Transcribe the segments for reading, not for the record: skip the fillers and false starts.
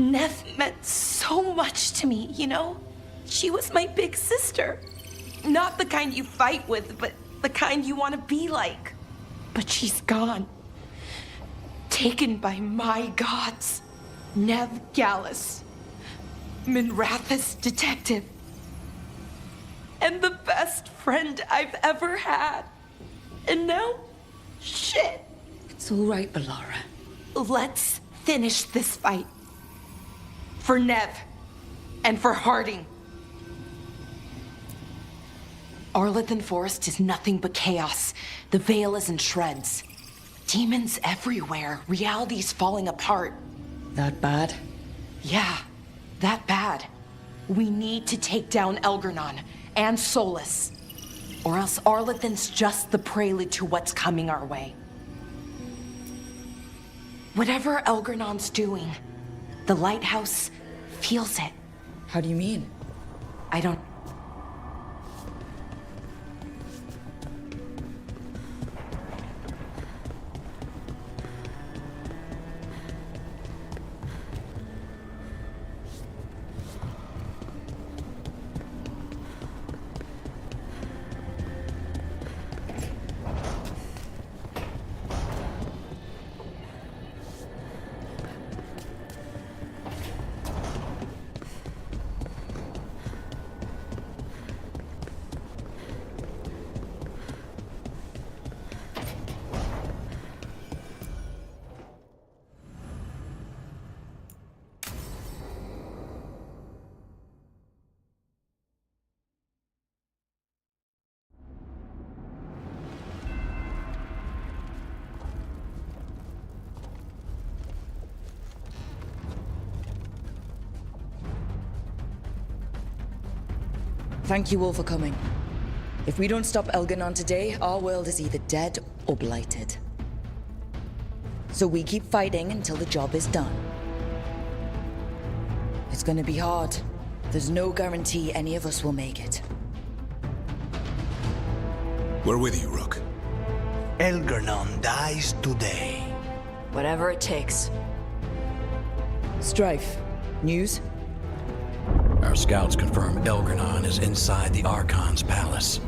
Nev meant so much to me, you know? She was my big sister. Not the kind you fight with, but the kind you want to be like. But she's gone. Taken by my gods. Nev Gallus. Minrathous detective. And the best friend I've ever had. And now, shit. It's all right, Bellara. Let's finish this fight. For Nev. And for Harding. Arlithan Forest is nothing but chaos. The Veil is in shreds. Demons everywhere. Reality's falling apart. That bad? Yeah, that bad. We need to take down Elgernon and Solus. Or else Arlithan's just the prelude to what's coming our way. Whatever Elgernon's doing, the lighthouse feels it. How do you mean? I don't... Thank you all for coming. If we don't stop Elgernon today, our world is either dead or blighted. So we keep fighting until the job is done. It's gonna be hard. There's no guarantee any of us will make it. We're with you, Rook. Elgernon dies today. Whatever it takes. Strife, news? Our scouts confirm Elgernon is inside the Archon's palace.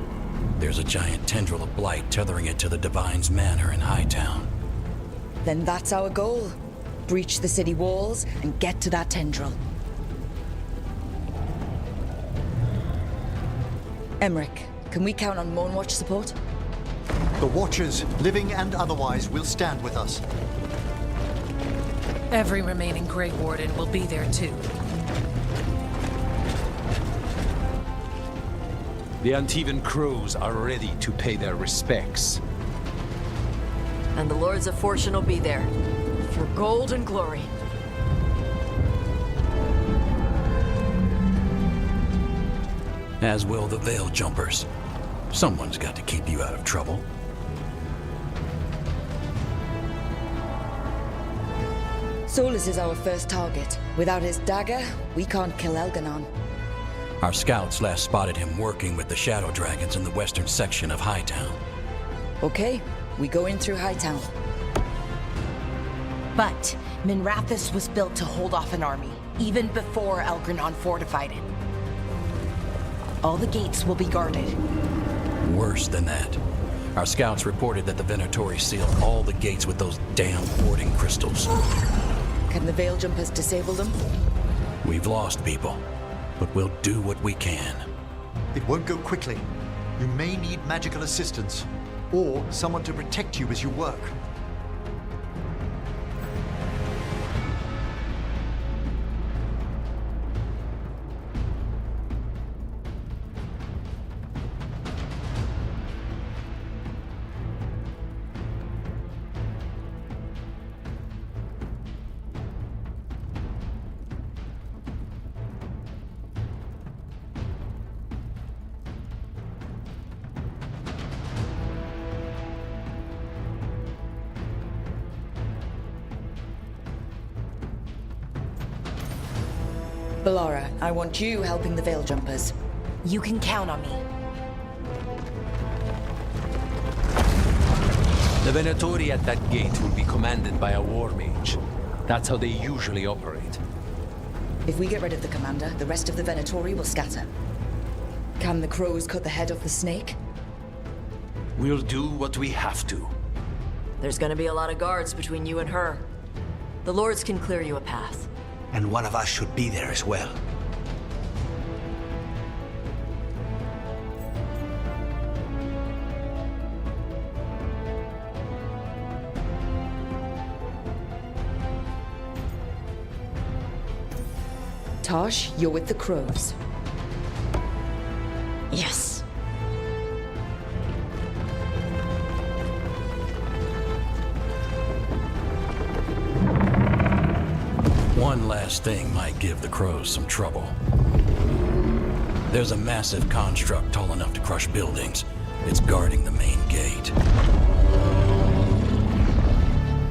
There's a giant tendril of blight tethering it to the Divine's manor in Hightown. Then that's our goal. Breach the city walls and get to that tendril. Emmerich, can we count on Moonwatch support? The Watchers, living and otherwise, will stand with us. Every remaining Grey Warden will be there too. The Antivan crews are ready to pay their respects. And the Lords of Fortune will be there. For gold and glory. As will the Veil Jumpers. Someone's got to keep you out of trouble. Solus is our first target. Without his dagger, we can't kill Elgernon. Our scouts last spotted him working with the Shadow Dragons in the western section of Hightown. Okay, we go in through Hightown. But Minrathous was built to hold off an army, even before Elgernon fortified it. All the gates will be guarded. Worse than that. Our scouts reported that the Venatori sealed all the gates with those damn warding crystals. Can the Veil Jumpers disable them? We've lost people, but we'll do what we can. It won't go quickly. You may need magical assistance, or someone to protect you as you work. Bellara, I want you helping the Veil Jumpers. You can count on me. The Venatori at that gate will be commanded by a war mage. That's how they usually operate. If we get rid of the commander, the rest of the Venatori will scatter. Can the crows cut the head off the snake? We'll do what we have to. There's gonna be a lot of guards between you and her. The Lords can clear you a path. And one of us should be there as well. Tosh, you're with the crows. Yes. One last thing might give the crows some trouble. There's a massive construct tall enough to crush buildings. It's guarding the main gate.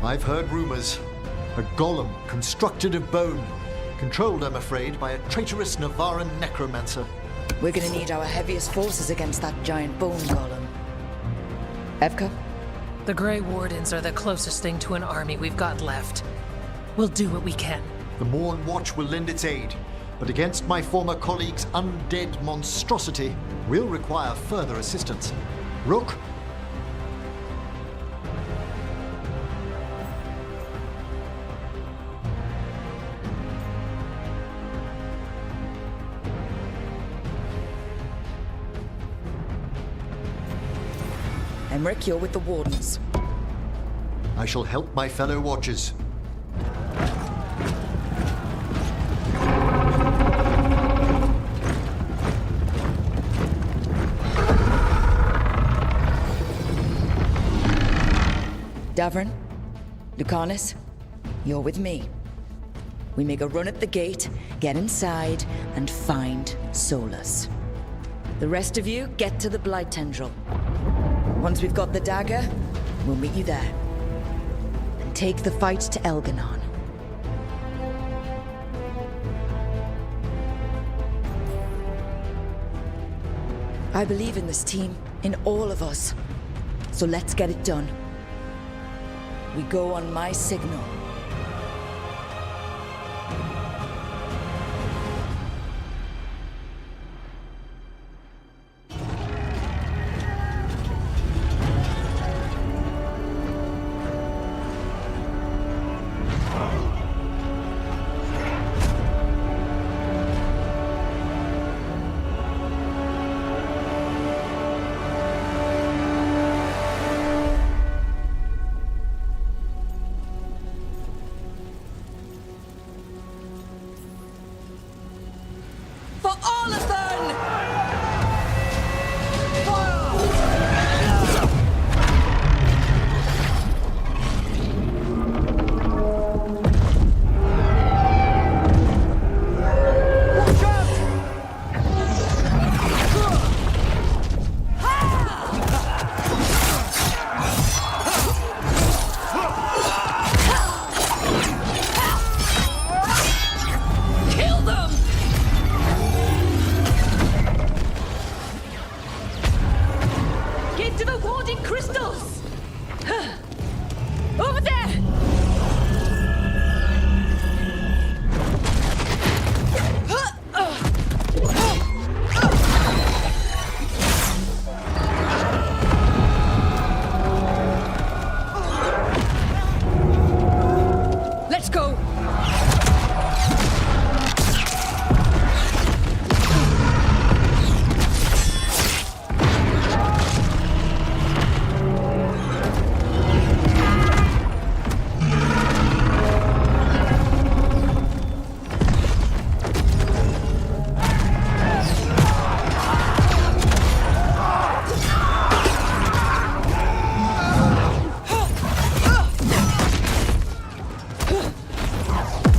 I've heard rumors. A golem constructed of bone. Controlled, I'm afraid, by a traitorous Navaran necromancer. We're gonna need our heaviest forces against that giant bone golem. Evka? The Grey Wardens are the closest thing to an army we've got left. We'll do what we can. The Morn Watch will lend its aid, but against my former colleague's undead monstrosity, we'll require further assistance. Rook? Emmerich, you're with the Wardens. I shall help my fellow Watchers. Davern, Lucanus, you're with me. We make a run at the gate, get inside, and find Solus. The rest of you, get to the Blight Tendril. Once we've got the dagger, we'll meet you there. And take the fight to Elganon. I believe in this team, in all of us. So let's get it done. We go on my signal. For all of them!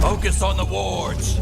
Focus on the wards!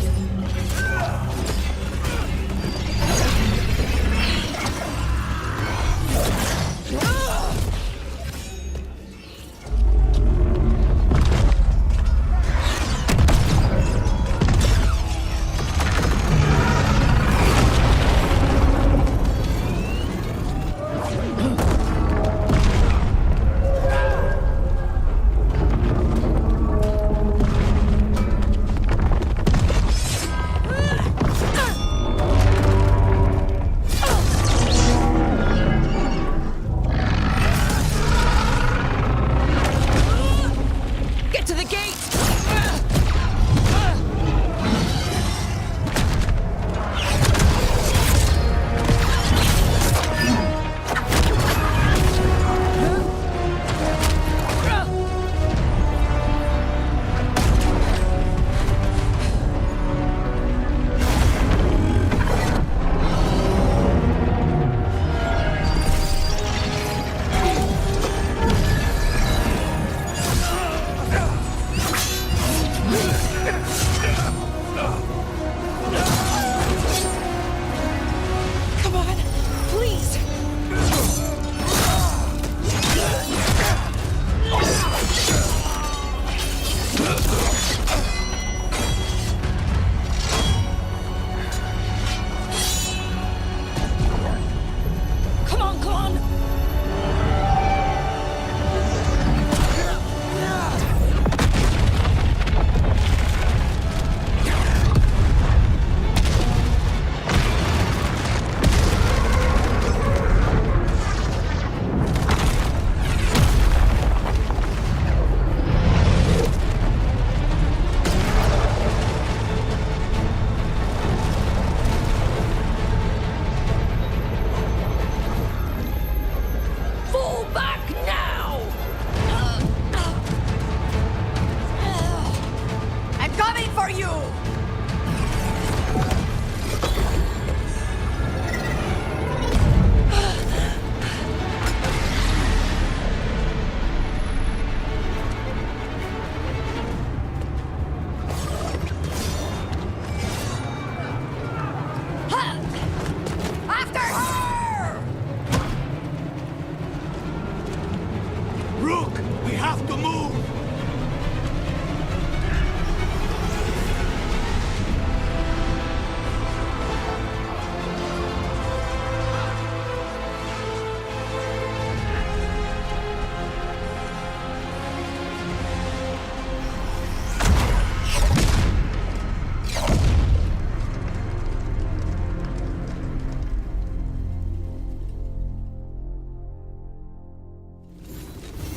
Rook, we have to move!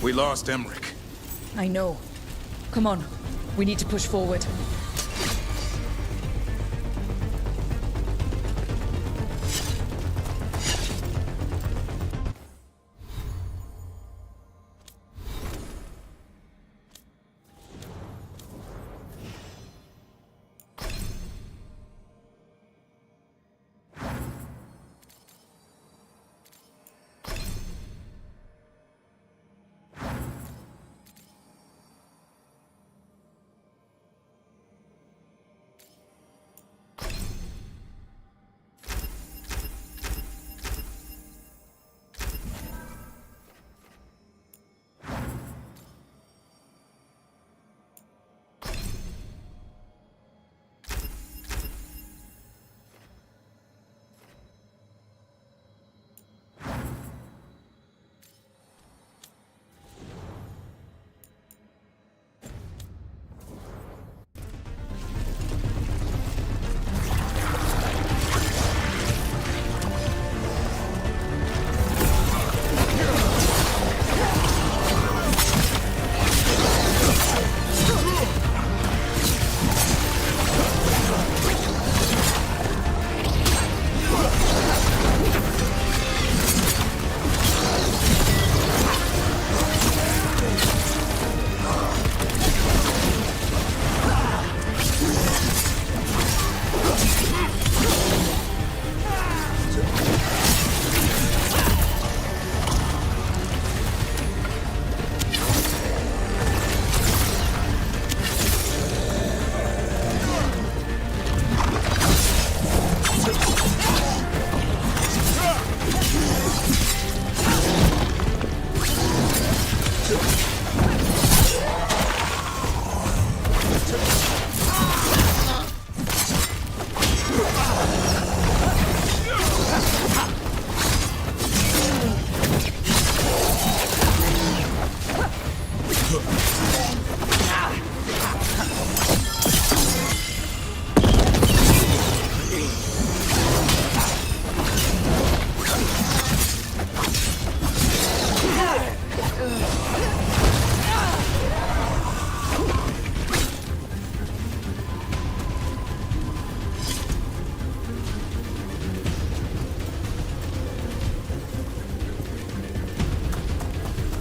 We lost Emmerich. I know. Come on. We need to push forward.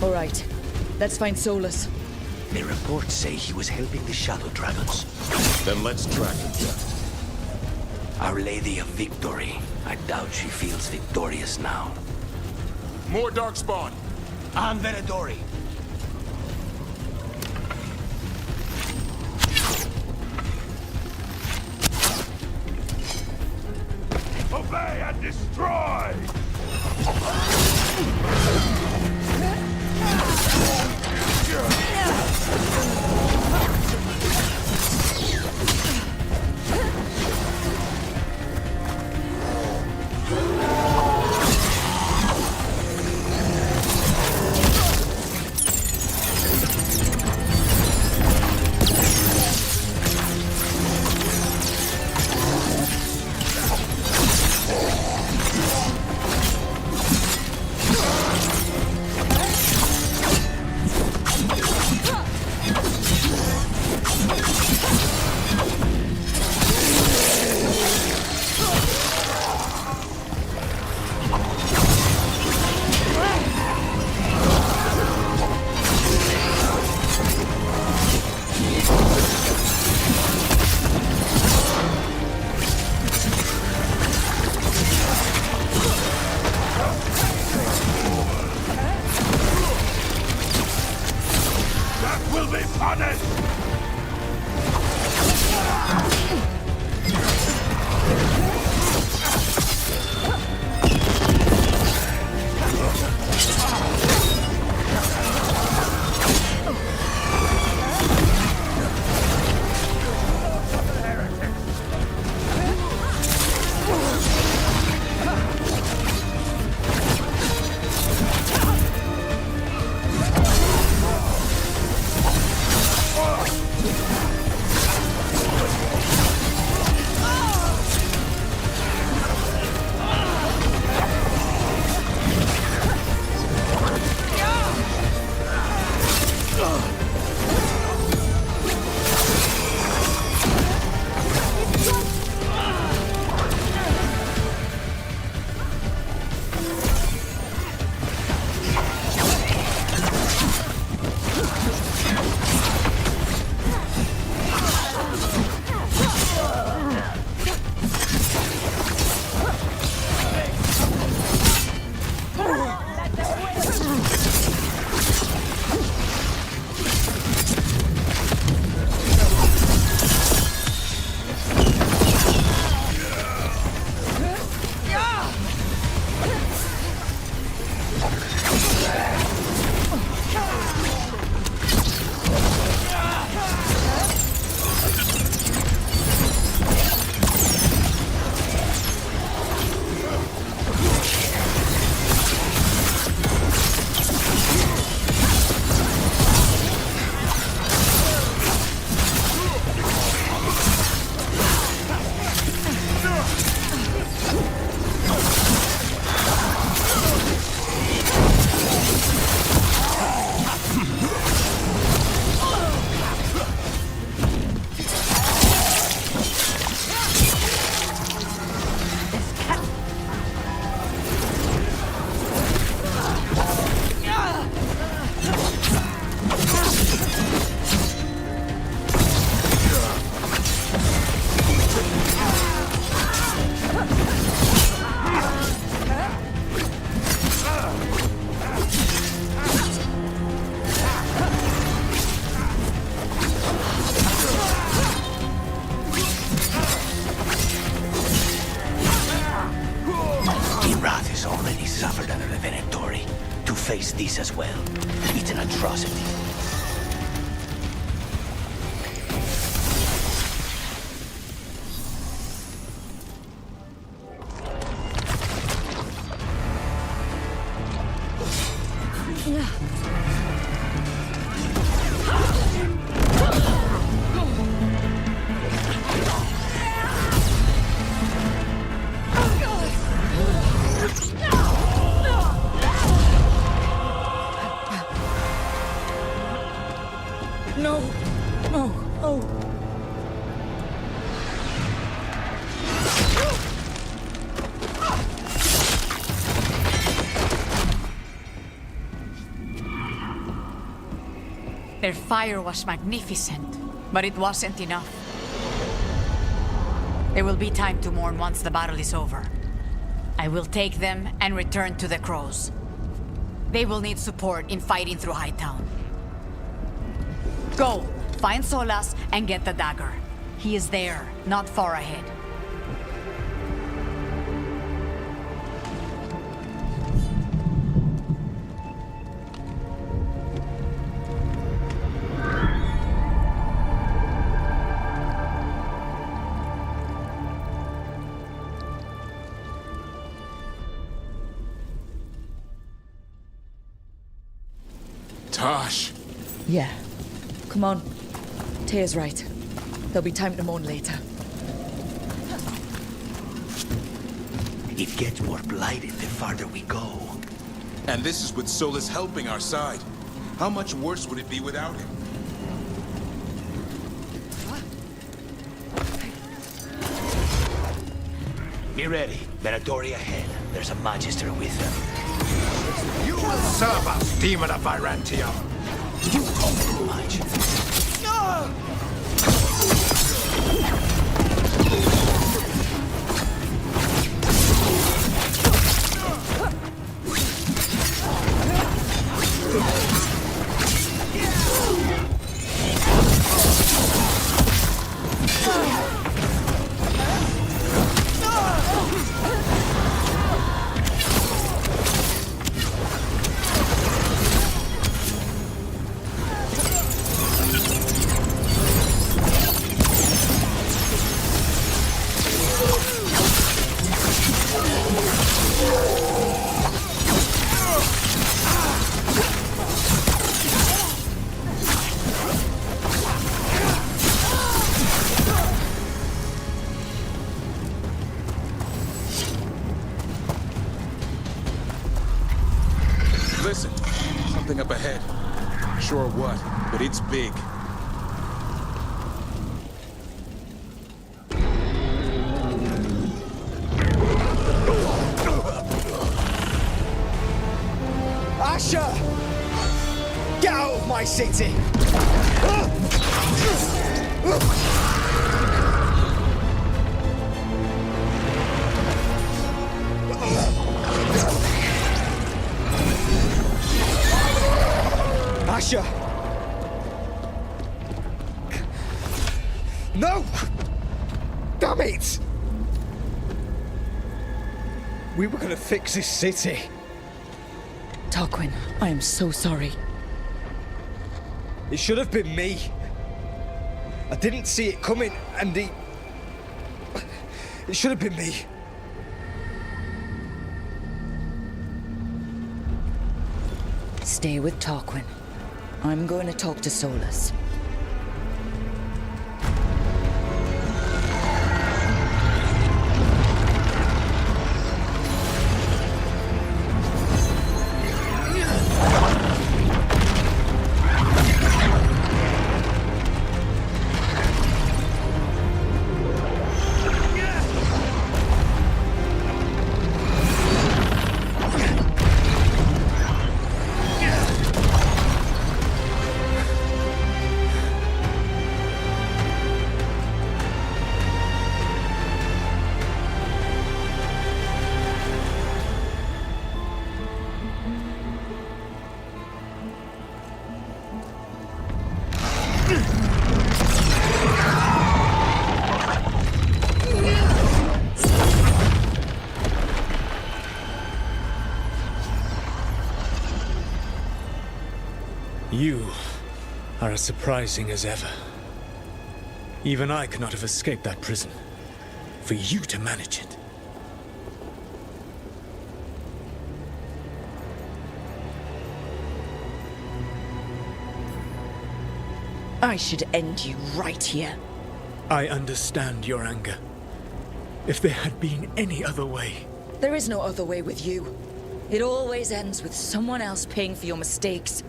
All right. Let's find Solus. The reports say he was helping the Shadow Dragons. Then let's track him down. Our Lady of Victory. I doubt she feels victorious now. More Darkspawn! I'm Veridori. Obey and destroy! this as well. It's an atrocity. No! No! Oh! Their fire was magnificent, but it wasn't enough. There will be time to mourn once the battle is over. I will take them and return to the Crows. They will need support in fighting through Hightown. Go, find Solas and get the dagger. He is there, not far ahead. Tosh. Yeah. Come on. Taya's right. There'll be time to mourn later. It gets more blighted the farther we go. And this is with Solus helping our side. How much worse would it be without him? Be ready. Venatori ahead. There's a Magister with them. You will serve us, Demon of Virantium. You talk too much. Listen, something up ahead. Sure what, but it's big. Asher! Get out of my city! Asher! No! Damn it! We were gonna fix this city. Tarquin, I am so sorry. It should have been me. I didn't see it coming, and it should have been me. Stay with Tarquin. I'm going to talk to Solus. You are as surprising as ever. Even I could not have escaped that prison. For you to manage it. I should end you right here. I understand your anger. If there had been any other way... There is no other way with you. It always ends with someone else paying for your mistakes.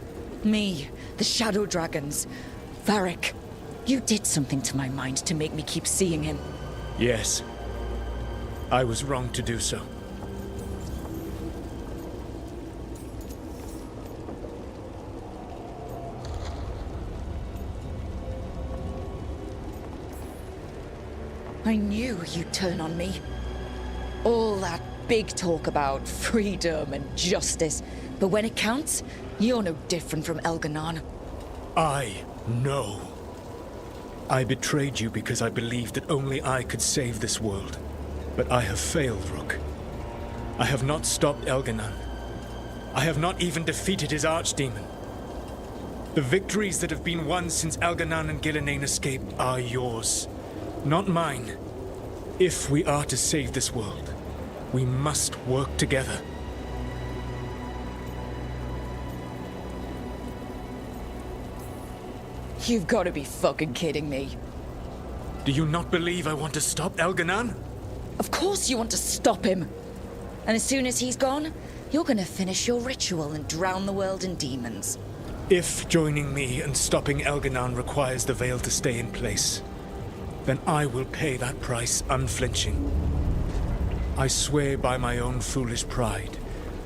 Me, the Shadow Dragons, Varric. You did something to my mind to make me keep seeing him. Yes. I was wrong to do so. I knew you'd turn on me. All that big talk about freedom and justice, but when it counts, you're no different from Elganon. I know. I betrayed you because I believed that only I could save this world. But I have failed, Rook. I have not stopped Elganon. I have not even defeated his archdemon. The victories that have been won since Elganon and Gillenane escaped are yours, not mine. If we are to save this world, we must work together. You've got to be fucking kidding me. Do you not believe I want to stop Elganon? Of course you want to stop him. And as soon as he's gone, you're gonna finish your ritual and drown the world in demons. If joining me and stopping Elganon requires the veil to stay in place, then I will pay that price unflinching. I swear by my own foolish pride,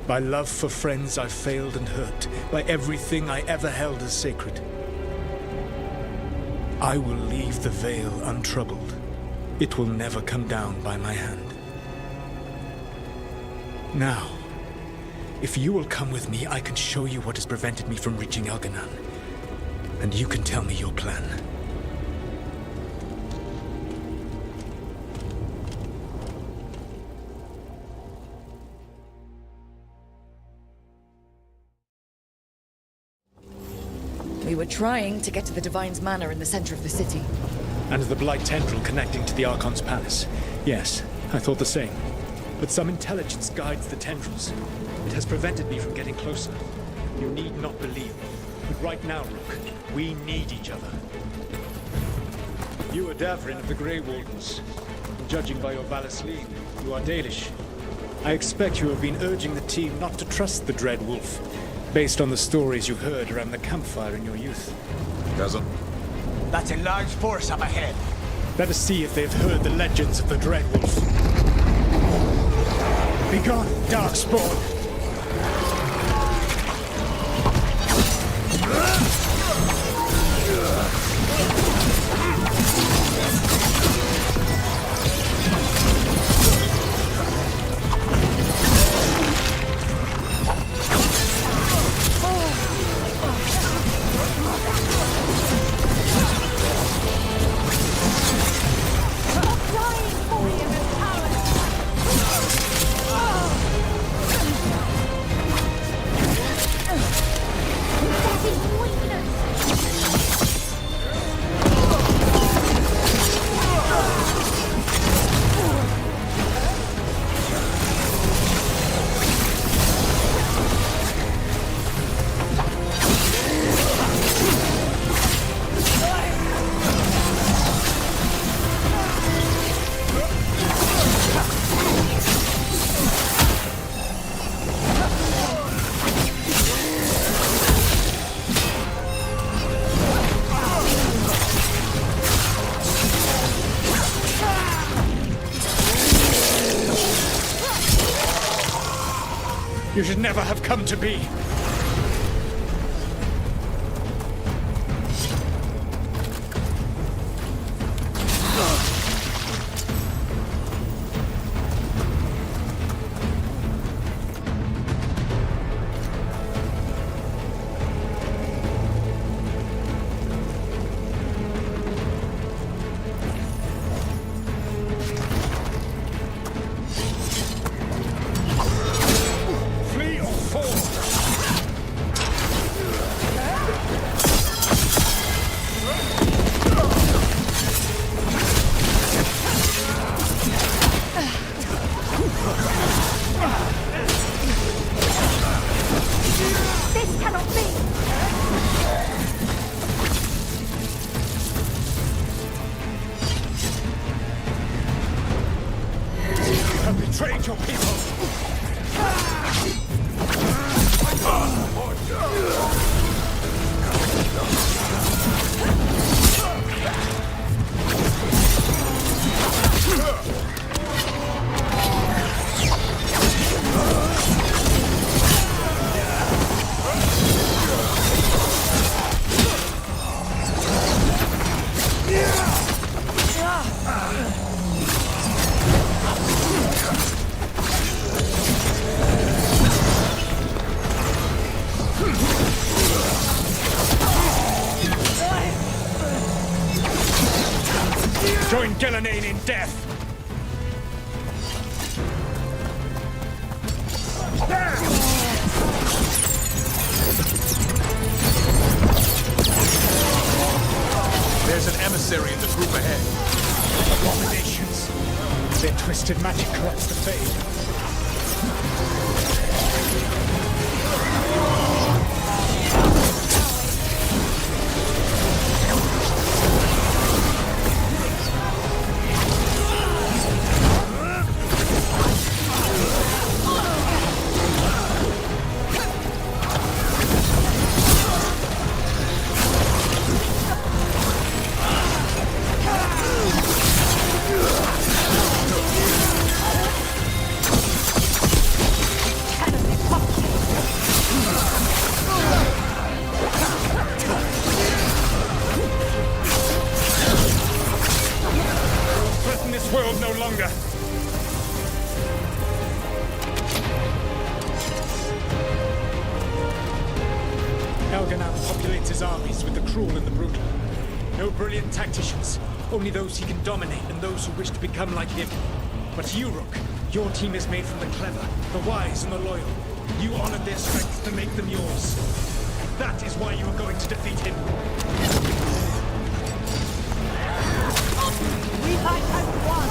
by love for friends I've failed and hurt, by everything I ever held as sacred. I will leave the veil untroubled. It will never come down by my hand. Now, if you will come with me, I can show you what has prevented me from reaching Elganon. And you can tell me your plan. We were trying to get to the Divine's Manor in the center of the city. And the Blight Tendril connecting to the Archon's palace. Yes, I thought the same. But some intelligence guides the tendrils. It has prevented me from getting closer. You need not believe me. But right now, Rook, we need each other. You are Davrin of the Grey Wardens. And judging by your Valasleen, you are Dalish. I expect you have been urging the team not to trust the Dread Wolf, based on the stories you heard around the campfire in your youth. Doesn't. That's a large force up ahead. Let us see if they've heard the legends of the Dread Wolf. Begone, Darkspawn! You should never have come to be. Flee or fall! betrayed your people! Join Gillenane in death! There's an emissary in the group ahead. Abominations. Their twisted magic corrupts the fade. World no longer. Elganan populates his armies with the cruel and the brutal. No brilliant tacticians, only those he can dominate and those who wish to become like him. But you, Rook, your team is made from the clever, the wise, and the loyal. You honored their strengths to make them yours. That is why you are going to defeat him. We fight as one!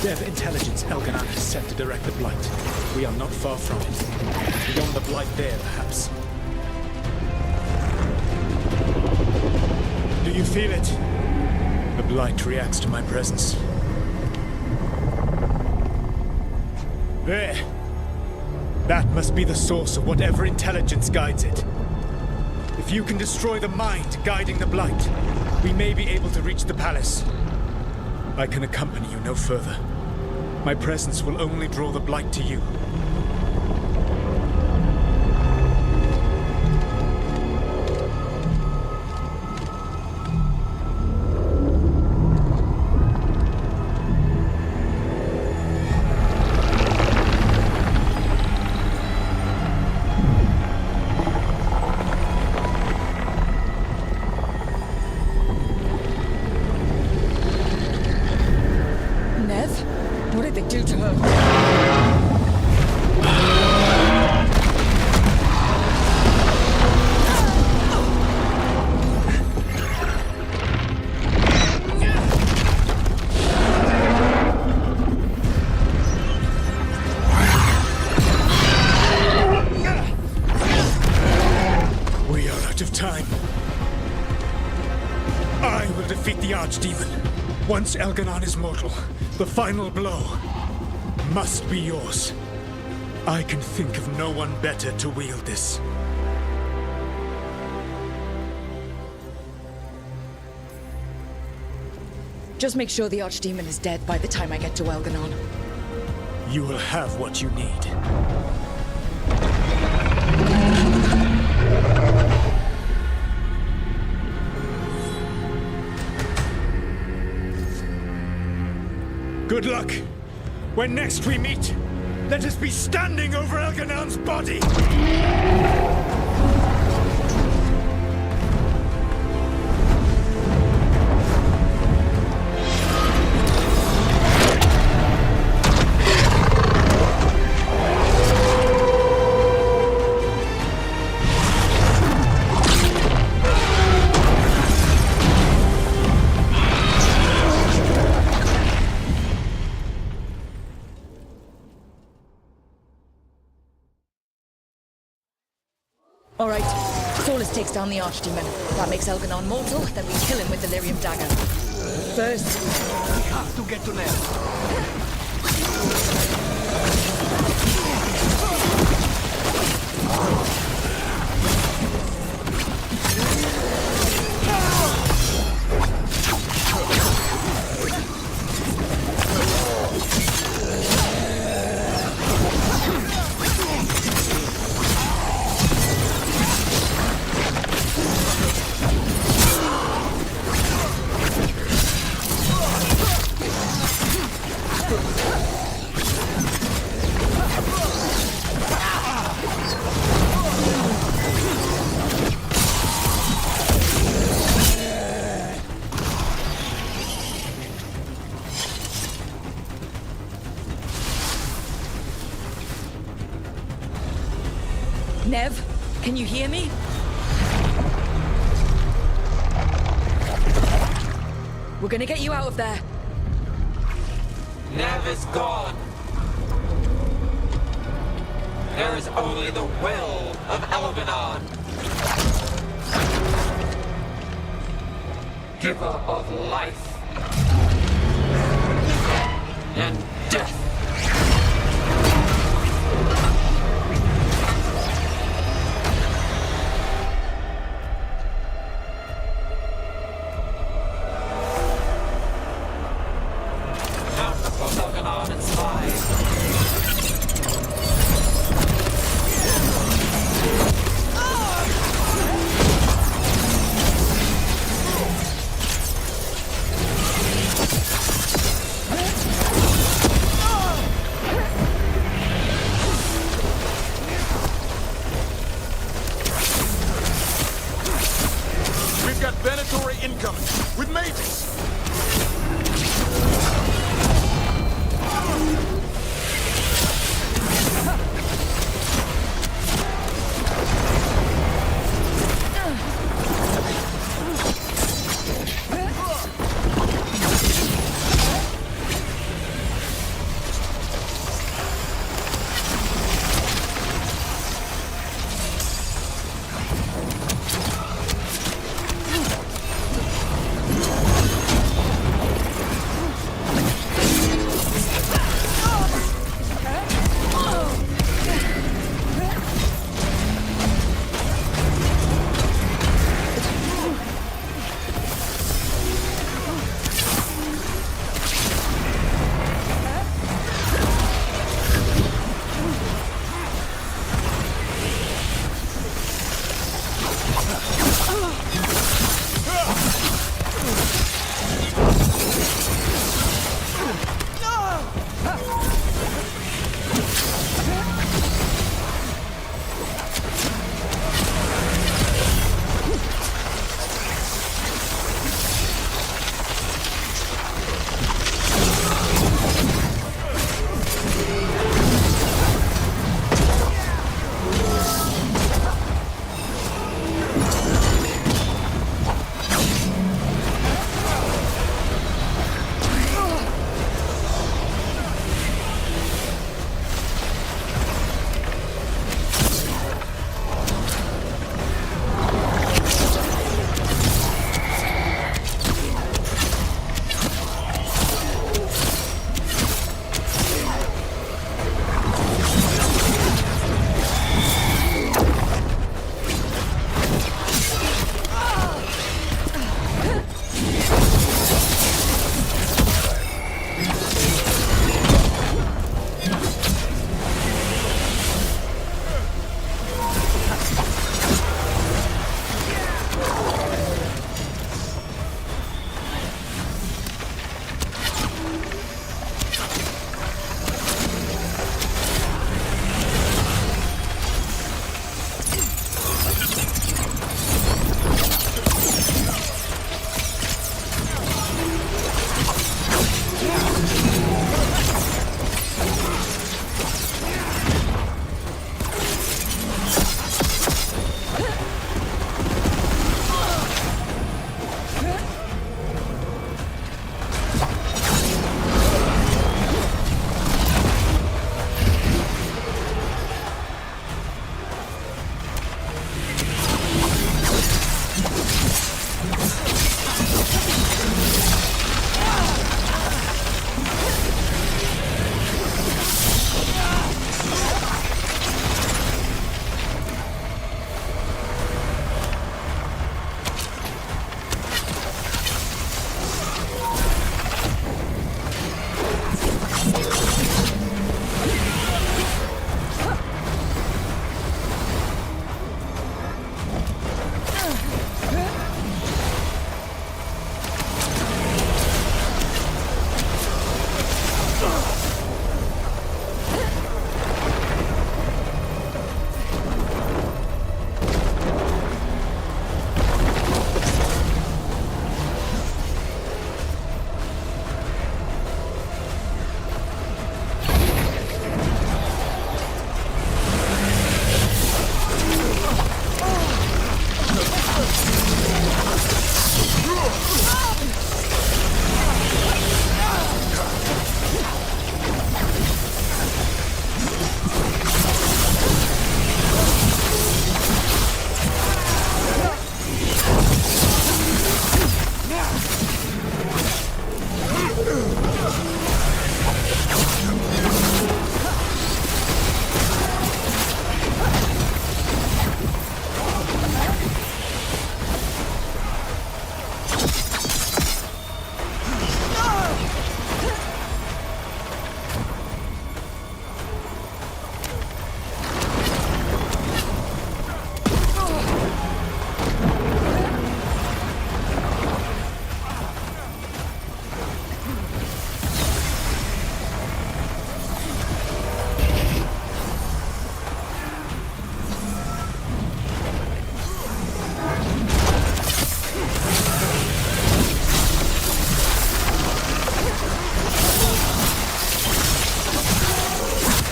Whatever intelligence Elganan has sent to direct the Blight, we are not far from it. Beyond the Blight there, perhaps. Do you feel it? The Blight reacts to my presence. There! That must be the source of whatever intelligence guides it. If you can destroy the mind guiding the Blight, we may be able to reach the palace. I can accompany you no further. My presence will only draw the Blight to you. do to her? We are out of time. I will defeat the Archdemon. Once Elganon is mortal, the final blow must be yours. I can think of no one better to wield this. Just make sure the Archdemon is dead by the time I get to Elganon. You will have what you need. Good luck. When next we meet, let us be standing over Elganon's body! All right, Solus takes down the Archdemon. That makes Elganon mortal, then we kill him with the Lyrium dagger. First, We have to get to Nell. Nev, can you hear me? We're gonna get you out of there. Nev is gone. There is only the will of Elganon. Giver of life and death. Elganon and spies.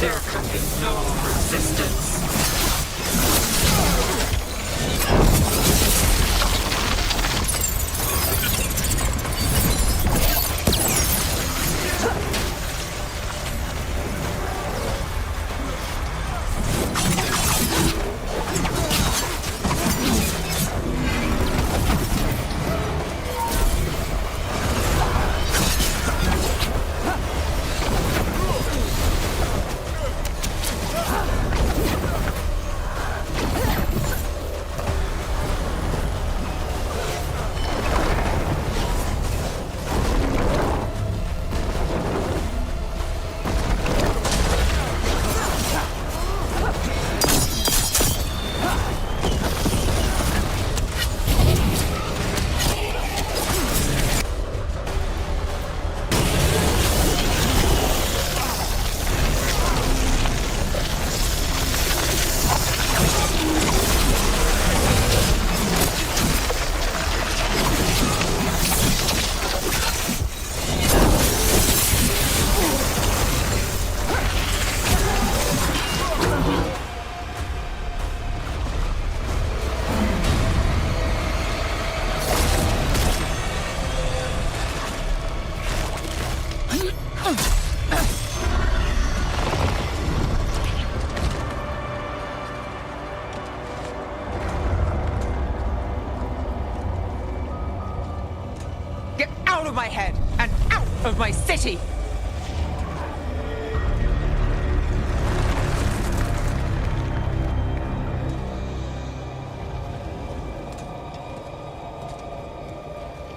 There can be no resistance. Get out of my head and out of my city!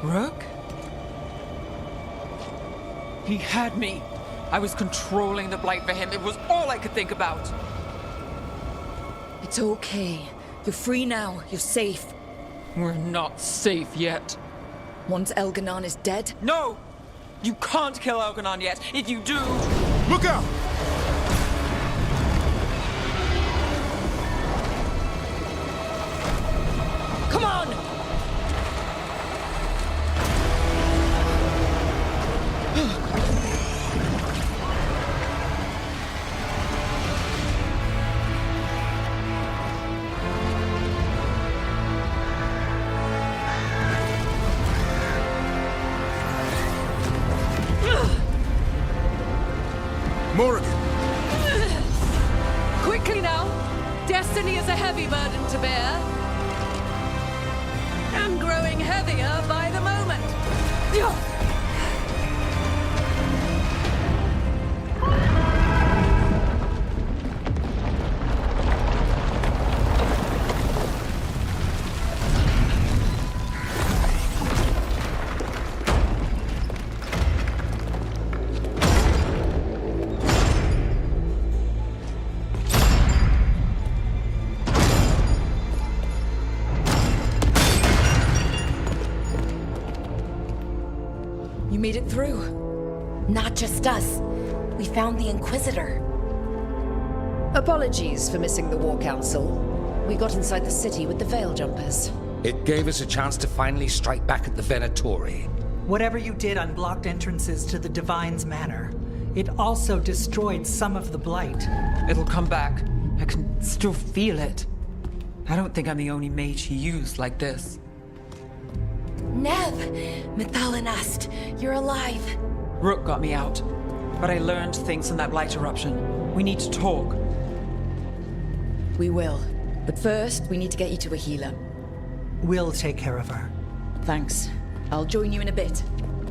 Rook? He had me. I was controlling the Blight for him. It was all I could think about. It's okay. You're free now. You're safe. We're not safe yet. Once Elganon is dead? No! You can't kill Elganon yet. If you do... Look out! Come on! Morrigan! Quickly now! Destiny is a heavy burden to bear. And growing heavier by the moment. You made it through. Not just us. We found the Inquisitor. Apologies for missing the War Council. We got inside the city with the Veil Jumpers. It gave us a chance to finally strike back at the Venatori. Whatever you did unblocked entrances to the Divine's Manor. It also destroyed some of the Blight. It'll come back. I can still feel it. I don't think I'm the only mage he used like this. Nev! Mythalinast, you're alive. Rook got me out. But I learned things from that Blight eruption. We need to talk. We will. But first, we need to get you to a healer. We'll take care of her. Thanks. I'll join you in a bit.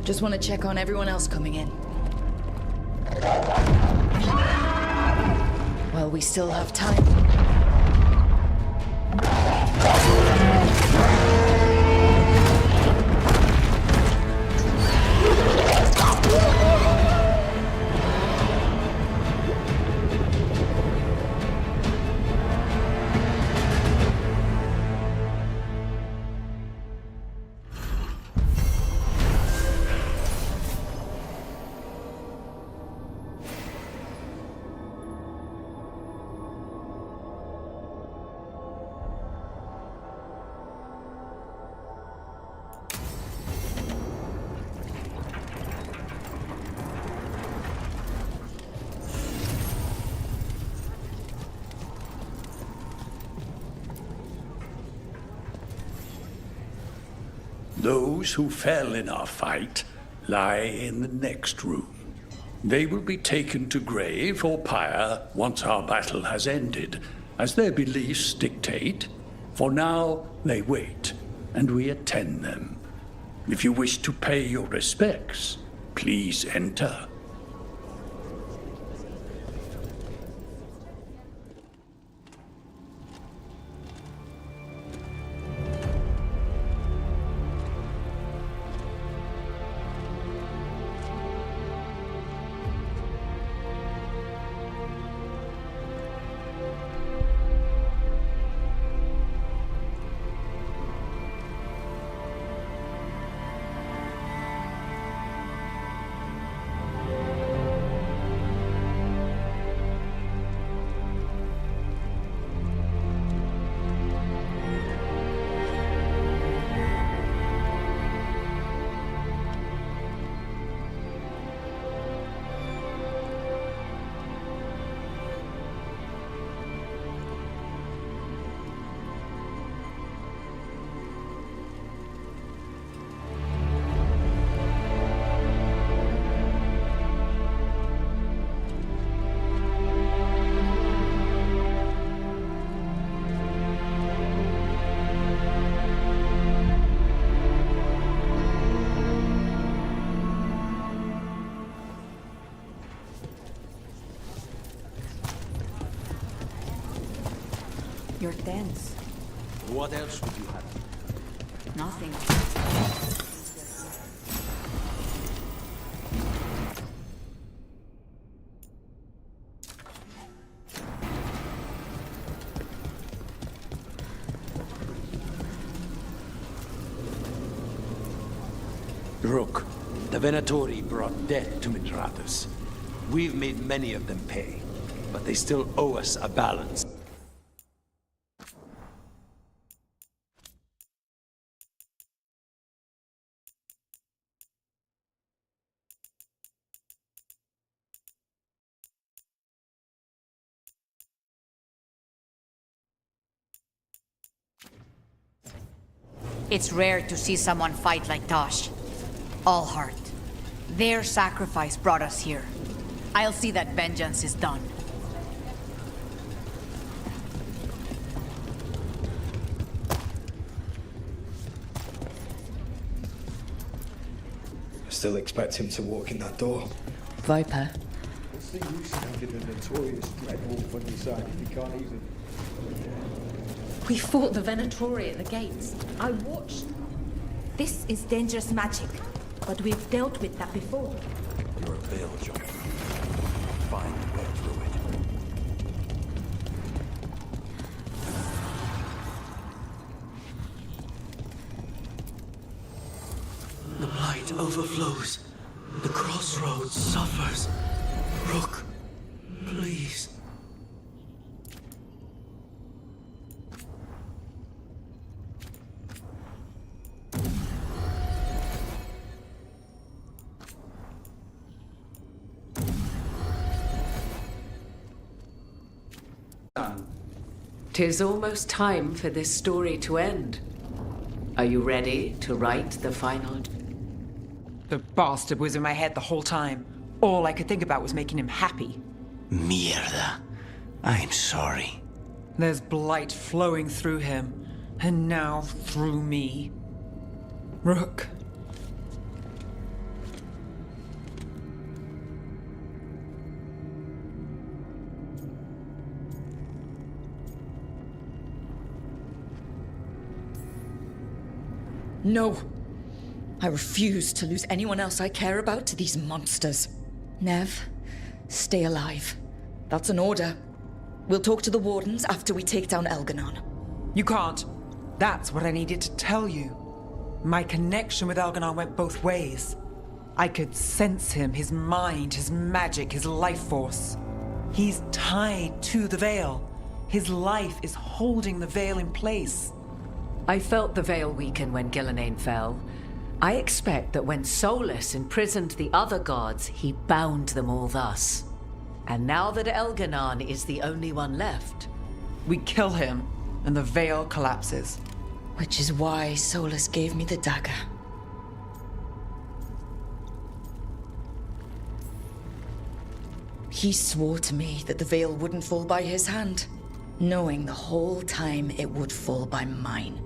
Just want to check on everyone else coming in. Well, we still have time. Those who fell in our fight lie in the next room. They will be taken to grave or pyre once our battle has ended, as their beliefs dictate. For now, they wait, and we attend them. If you wish to pay your respects, please enter. You're tense. What else would you have? Nothing. Rook, the Venatori brought death to Mitratus. We've made many of them pay, but they still owe us a balance. It's rare to see someone fight like Tosh. All heart. Their sacrifice brought us here. I'll see that vengeance is done. I still expect him to walk in that door. Viper. What's the use of having the notorious Dreadwolf on your side if you can't even... We fought the Venatori at the gates. I watched. This is dangerous magic, but we've dealt with that before. You're a veil jumper. Find a way through it. The blight overflows. The crossroads suffers. Rook, please. Tis almost time for this story to end. Are you ready to write the final... The bastard was in my head the whole time. All I could think about was making him happy. Mierda. I'm sorry. There's blight flowing through him, and now through me. Rook. No. I refuse to lose anyone else I care about to these monsters. Nev, stay alive. That's an order. We'll talk to the Wardens after we take down Elganon. You can't. That's what I needed to tell you. My connection with Elganon went both ways. I could sense him, his mind, his magic, his life force. He's tied to the Veil. His life is holding the Veil in place. I felt the Veil weaken when Gillenane fell. I expect that when Solus imprisoned the other gods, he bound them all thus. And now that Elganon is the only one left... We kill him, and the Veil collapses. Which is why Solus gave me the dagger. He swore to me that the veil wouldn't fall by his hand, knowing the whole time it would fall by mine.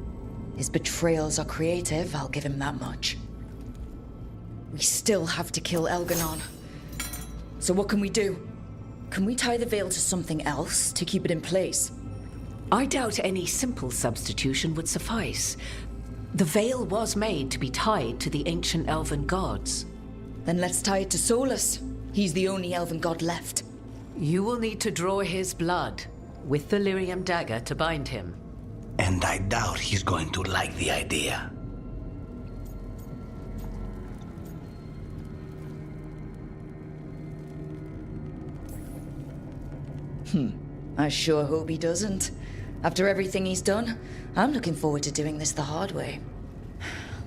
His betrayals are creative, I'll give him that much. We still have to kill Elganon. So what can we do? Can we tie the veil to something else to keep it in place? I doubt any simple substitution would suffice. The veil was made to be tied to the ancient elven gods. Then let's tie it to Solus. He's the only elven god left. You will need to draw his blood with the lyrium dagger to bind him. And I doubt he's going to like the idea. I sure hope he doesn't. After everything he's done, I'm looking forward to doing this the hard way.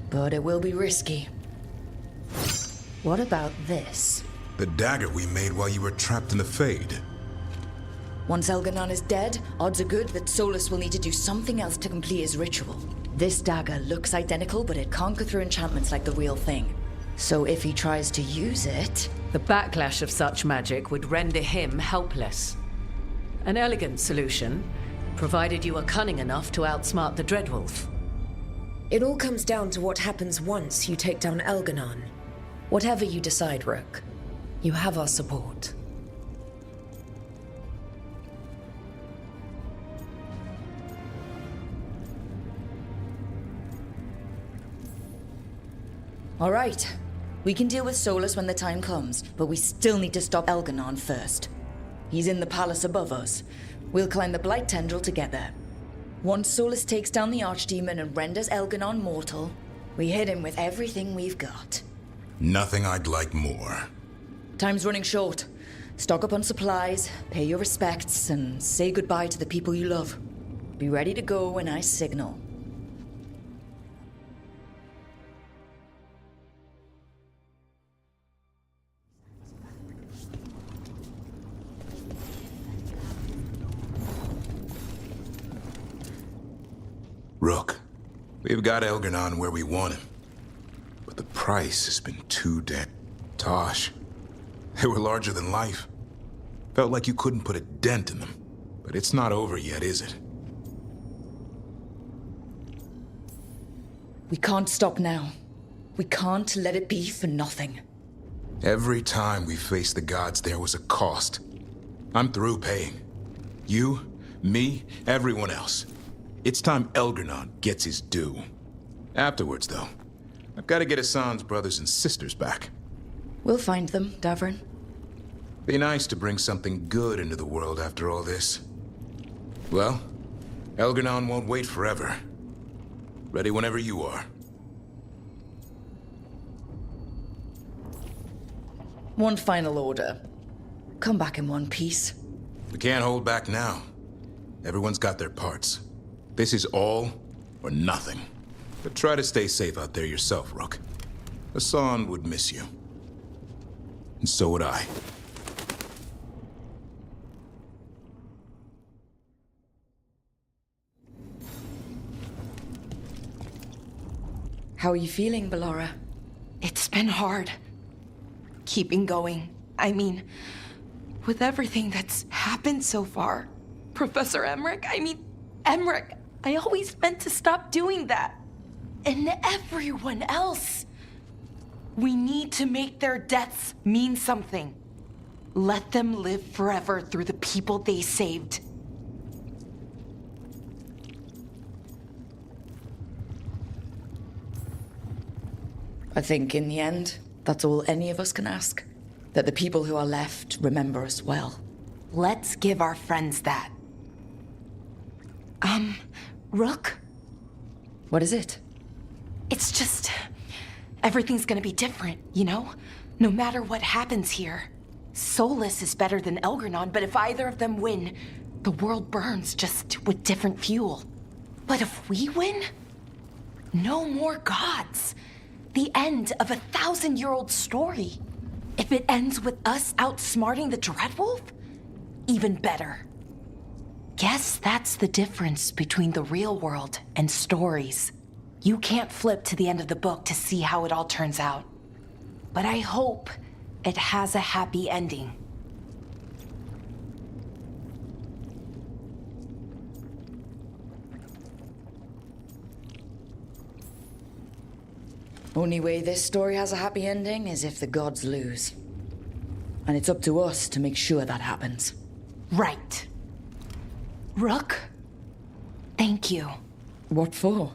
But it will be risky. What about this? The dagger we made while you were trapped in the Fade. Once Elganon is dead, odds are good that Solus will need to do something else to complete his ritual. This dagger looks identical, but it can't go through enchantments like the real thing. So if he tries to use it... The backlash of such magic would render him helpless. An elegant solution, provided you are cunning enough to outsmart the Dreadwolf. It all comes down to what happens once you take down Elganon. Whatever you decide, Rook, you have our support. All right. We can deal with Solus when the time comes, but we still need to stop Elganon first. He's in the palace above us. We'll climb the Blight Tendril to get there. Once Solus takes down the Archdemon and renders Elganon mortal, we hit him with everything we've got. Nothing I'd like more. Time's running short. Stock up on supplies, pay your respects, and say goodbye to the people you love. Be ready to go when I signal. Rook, we've got Elganon where we want him. But the price has been too dead. Tosh, they were larger than life. Felt like you couldn't put a dent in them. But it's not over yet, is it? We can't stop now. We can't let it be for nothing. Every time we faced the gods, there was a cost. I'm through paying. You, me, everyone else. It's time Elganon gets his due. Afterwards, though, I've got to get Hassan's brothers and sisters back. We'll find them, Davrin. Be nice to bring something good into the world after all this. Well, Elganon won't wait forever. Ready whenever you are. One final order. Come back in one piece. We can't hold back now. Everyone's got their parts. This is all or nothing. But try to stay safe out there yourself, Rook. Hassan would miss you. And so would I. How are you feeling, Ballora? It's been hard. Keeping going. I mean, with everything that's happened so far. Professor Emmerich, Emmerich, I always meant to stop doing that. And everyone else. We need to make their deaths mean something. Let them live forever through the people they saved. I think in the end, that's all any of us can ask. That the people who are left remember us well. Let's give our friends that. Rook? What is it? It's just... everything's gonna be different, you know? No matter what happens here. Solus is better than Elganon, but if either of them win, the world burns just with different fuel. But if we win, no more gods. The end of a 1,000-year-old story. If it ends with us outsmarting the Dreadwolf, even better. Guess that's the difference between the real world and stories. You can't flip to the end of the book to see how it all turns out. But I hope it has a happy ending. Only way this story has a happy ending is if the gods lose. And it's up to us to make sure that happens. Right. Rook, thank you. What for?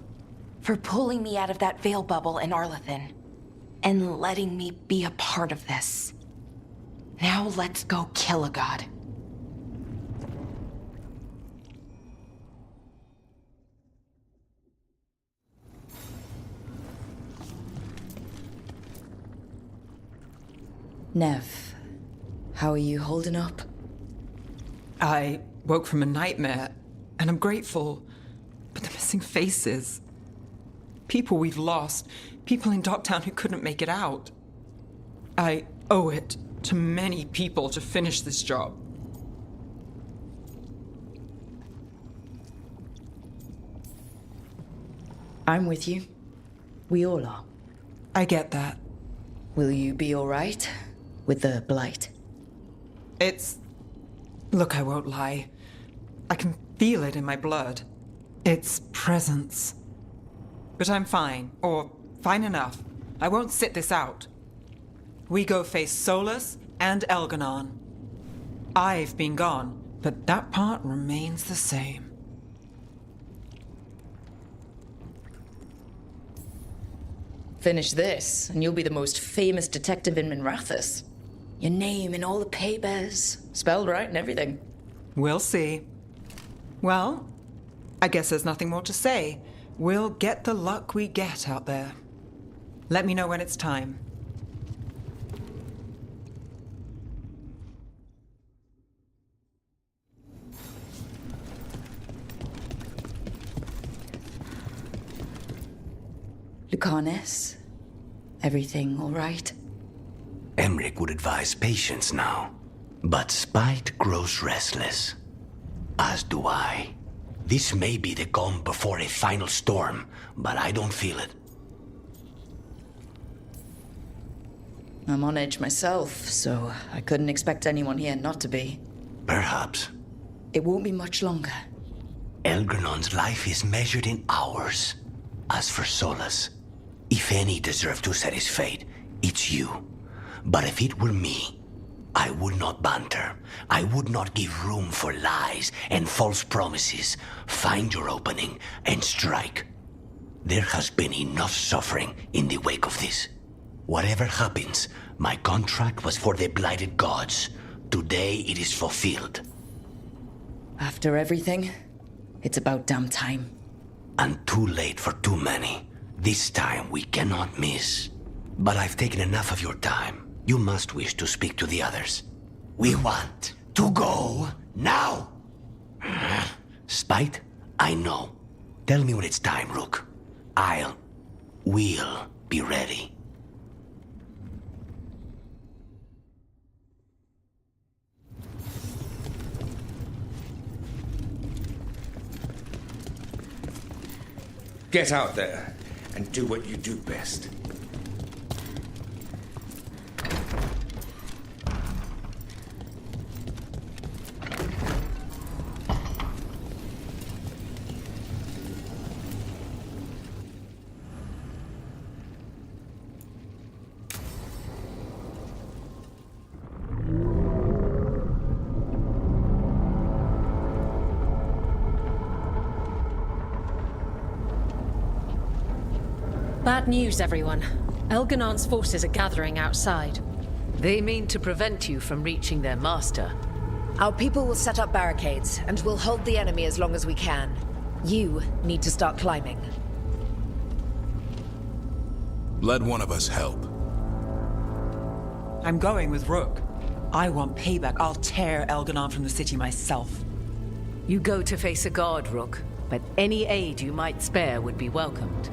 For pulling me out of that veil bubble in Arlethan and letting me be a part of this. Now let's go kill a god. Nev, how are you holding up? I woke from a nightmare, and I'm grateful. But the missing faces. People we've lost. People in Docktown who couldn't make it out. I owe it to many people to finish this job. I'm with you. We all are. I get that. Will you be all right with the blight? Look, I won't lie. I can feel it in my blood. Its presence. But I'm fine, or fine enough. I won't sit this out. We go face Solus and Elganon. I've been gone, but that part remains the same. Finish this, and you'll be the most famous detective in Minrathous. Your name in all the papers, spelled right and everything. We'll see. Well, I guess there's nothing more to say. We'll get the luck we get out there. Let me know when it's time. Lucanus, everything all right? Emmerich would advise patience now, but spite grows restless. As do I. This may be the calm before a final storm, but I don't feel it. I'm on edge myself, so I couldn't expect anyone here not to be. Perhaps. It won't be much longer. Elgernon's life is measured in hours. As for Solus, if any deserve to set his fate, it's you. But if it were me, I would not banter. I would not give room for lies and false promises. Find your opening and strike. There has been enough suffering in the wake of this. Whatever happens, my contract was for the blighted gods. Today it is fulfilled. After everything, it's about damn time. And too late for too many. This time we cannot miss. But I've taken enough of your time. You must wish to speak to the others. We want to go now. Spite? I know. Tell me when it's time, Rook. We'll be ready. Get out there and do what you do best. Bad news, everyone. Elganon's forces are gathering outside. They mean to prevent you from reaching their master. Our people will set up barricades, and we'll hold the enemy as long as we can. You need to start climbing. Let one of us help. I'm going with Rook. I want payback. I'll tear Elganon from the city myself. You go to face a god, Rook, but any aid you might spare would be welcomed.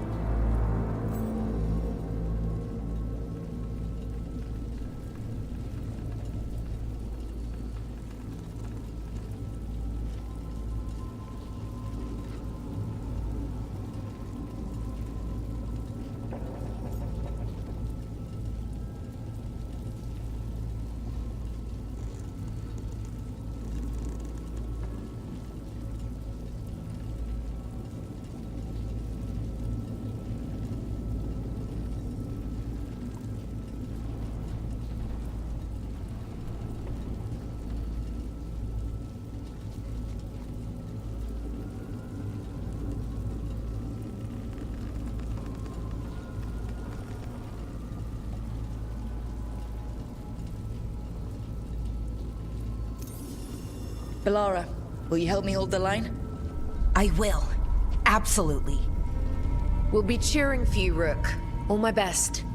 Belara, will you help me hold the line? I will. Absolutely. We'll be cheering for you, Rook. All my best.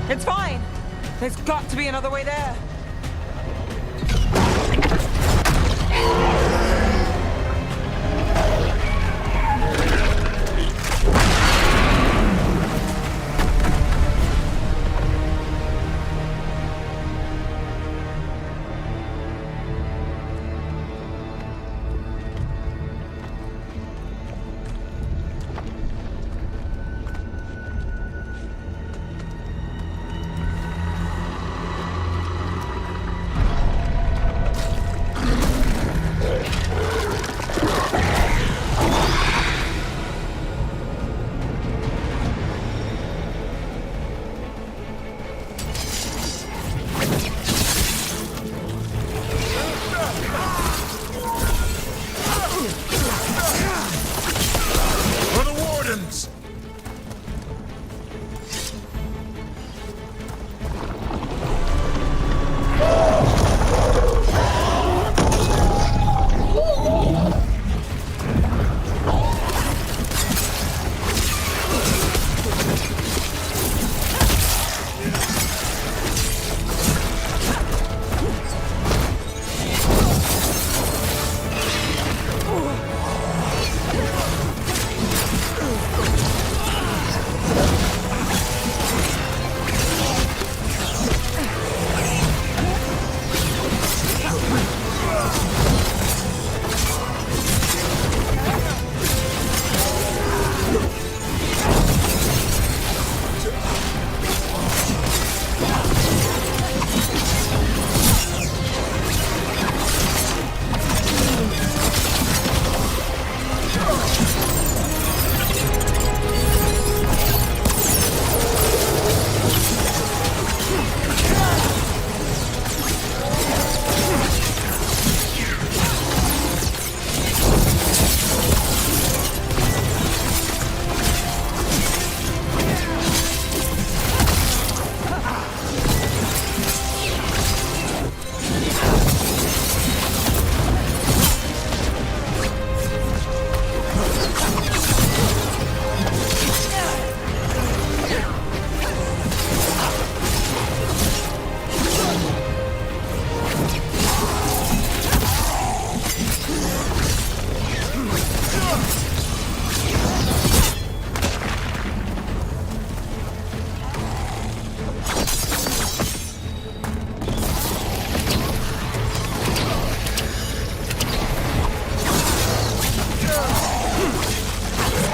It's fine. There's got to be another way there.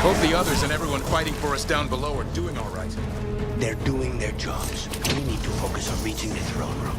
Hope the others and everyone fighting for us down below are doing all right. They're doing their jobs. We need to focus on reaching the throne room.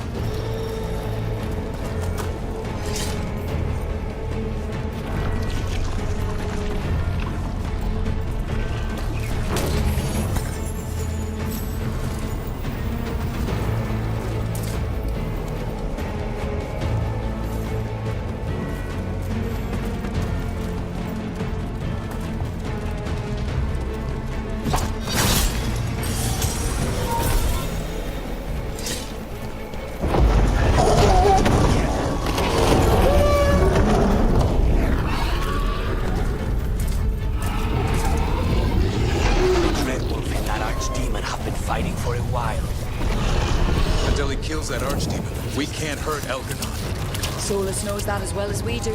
Until he kills that archdemon, we can't hurt Elganon. Solus knows that as well as we do.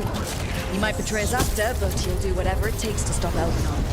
He might betray us after, but he'll do whatever it takes to stop Elganon.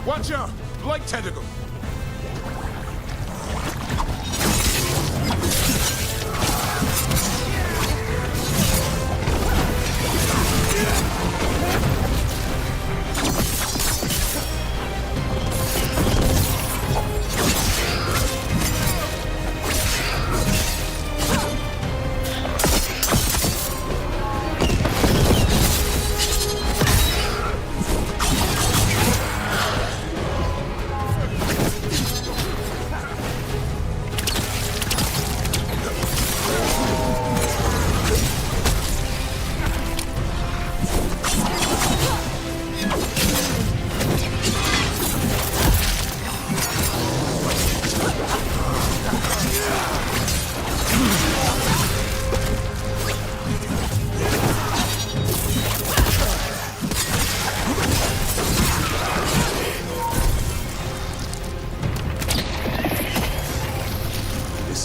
Watch out! Blight tentacle!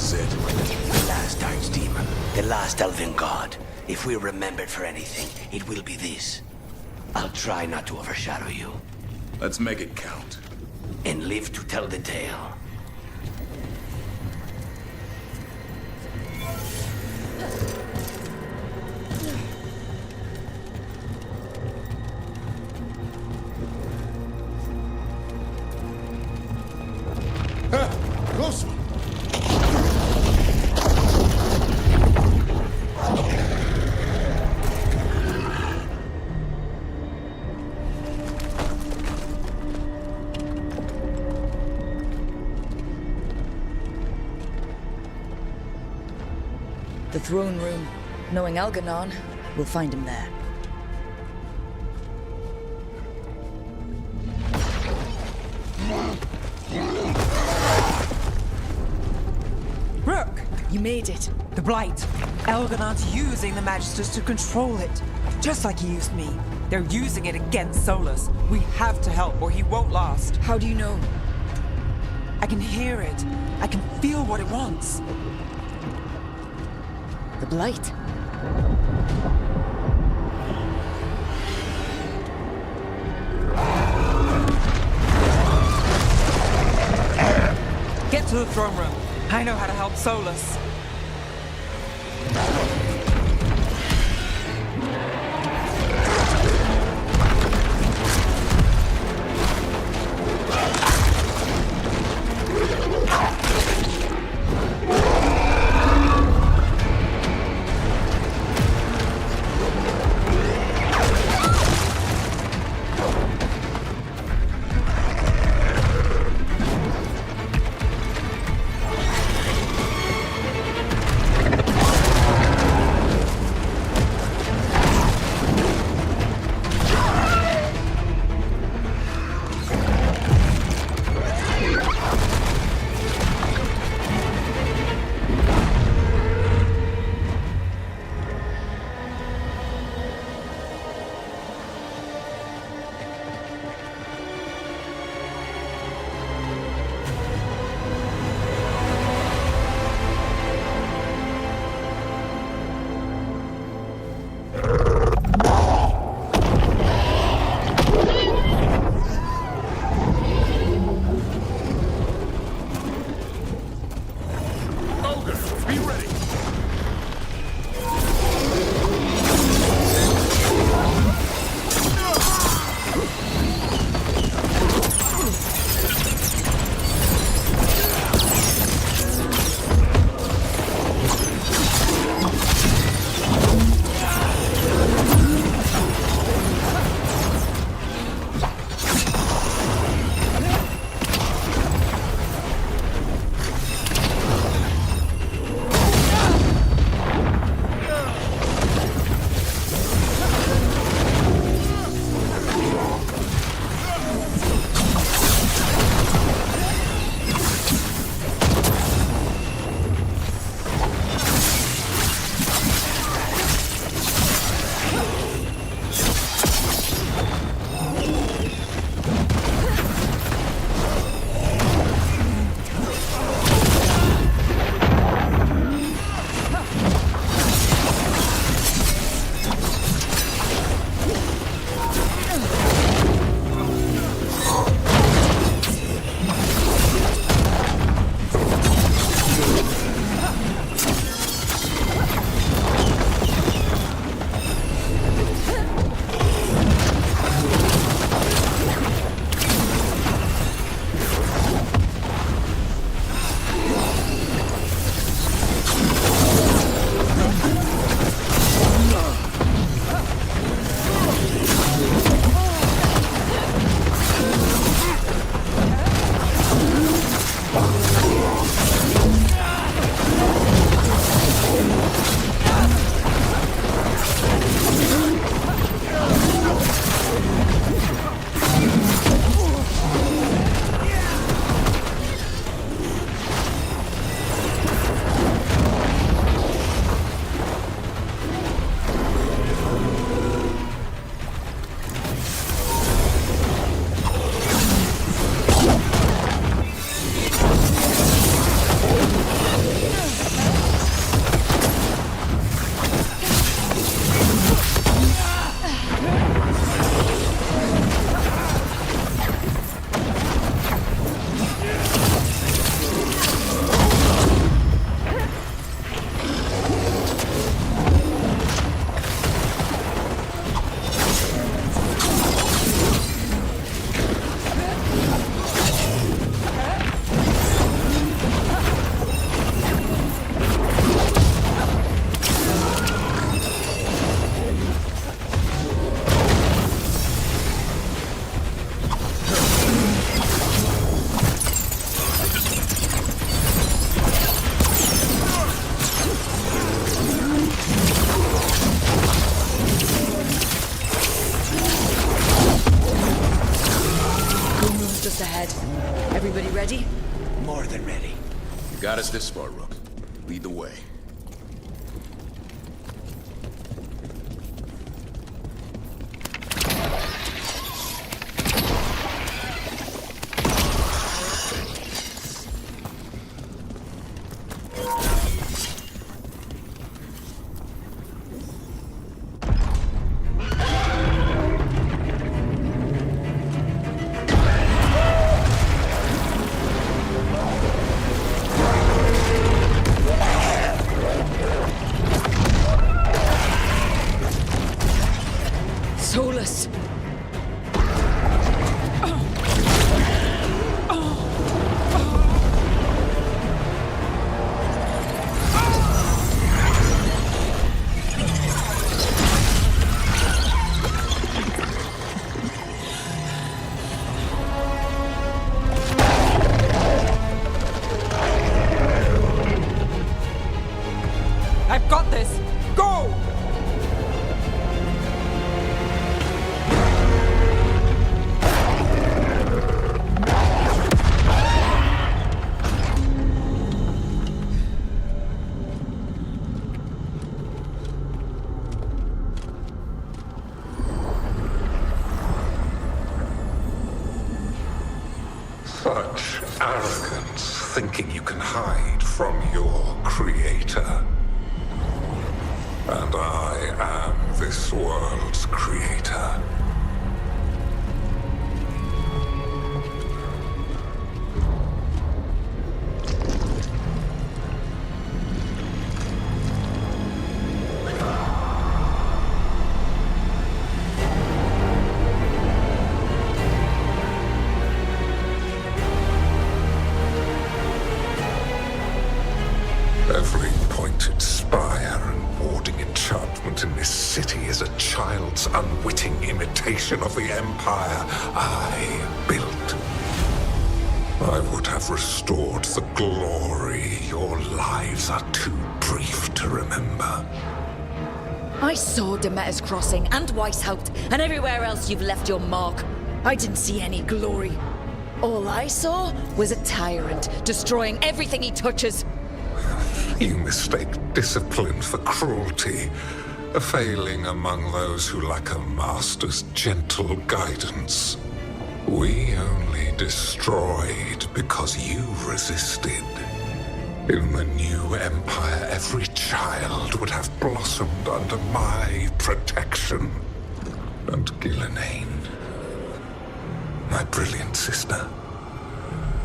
is it? The last Archdemon, the last Elven God. If we're remembered for anything, it will be this. I'll try not to overshadow you. Let's make it count. And live to tell the tale. Close one. The throne room. Knowing Elganon, we'll find him there. Rook! You made it. The Blight. Elganon's using the Magisters to control it. Just like he used me. They're using it against Solus. We have to help or he won't last. How do you know? I can hear it. I can feel what it wants. The Blight. Get to the throne room. I know how to help Solus. ready? More than ready. You got us this far, Rook. Lead the way. Solus! I've got this! Go! Such arrogance, thinking you can hide from your creator. And I am this world's creator. Every pointed spire and warding enchantment in this city is a child's unwitting imitation of the empire I built. I would have restored the glory your lives are too brief to remember. I saw Demeter's Crossing and Weishaupt and everywhere else you've left your mark. I didn't see any glory. All I saw was a tyrant destroying everything he touches. You mistake discipline for cruelty, a failing among those who lack a master's gentle guidance. We only destroyed because you resisted. In the new empire, every child would have blossomed under my protection. And Gillenane, my brilliant sister,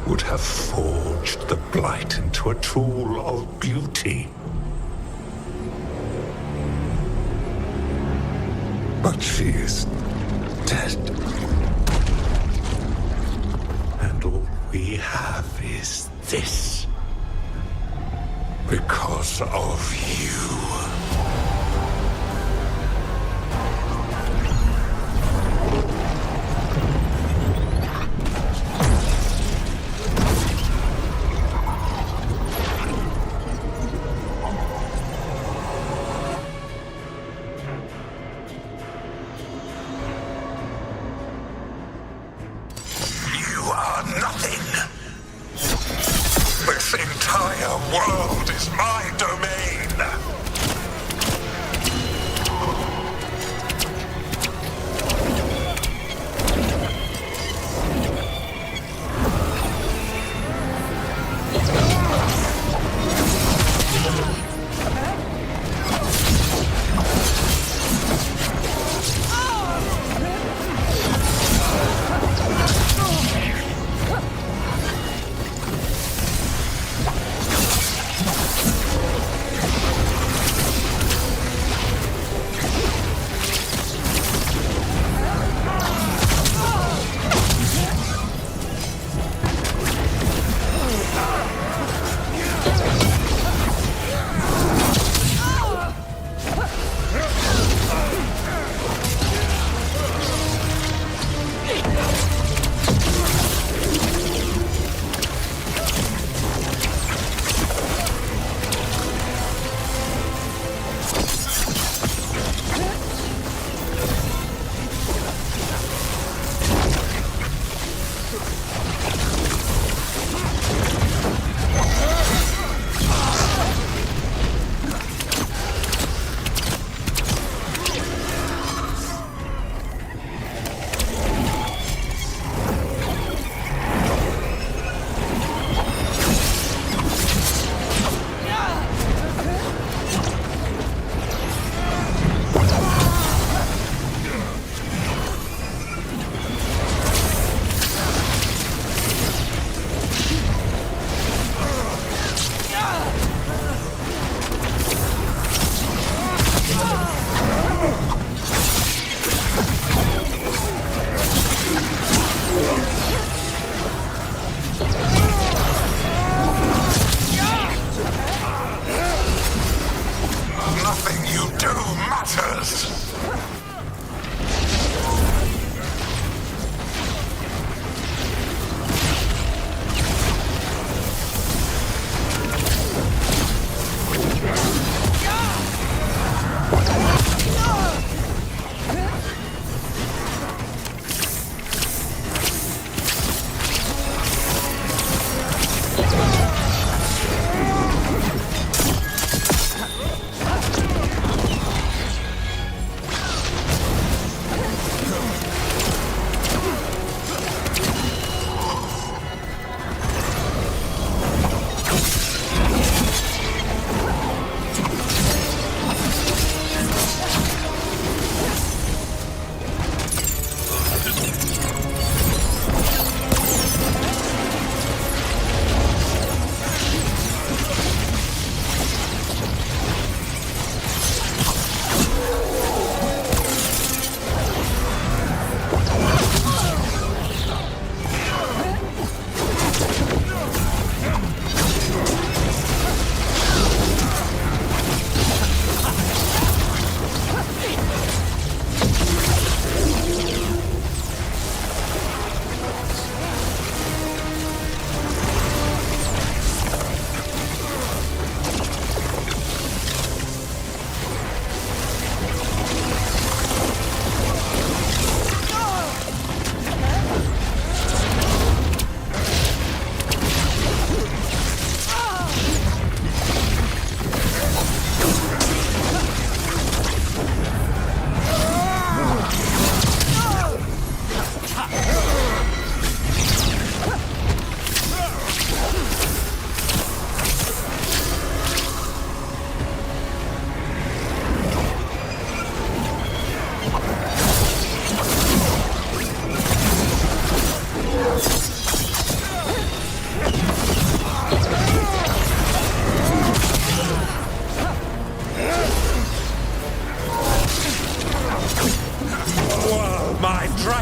would have forged the Blight into a tool of beauty. But she is dead. And all we have is this. Because of you. This entire world is my domain! you do matters.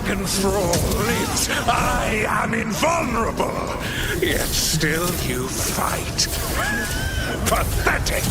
dragon thrall lives, I am invulnerable. Yet still you fight. Pathetic!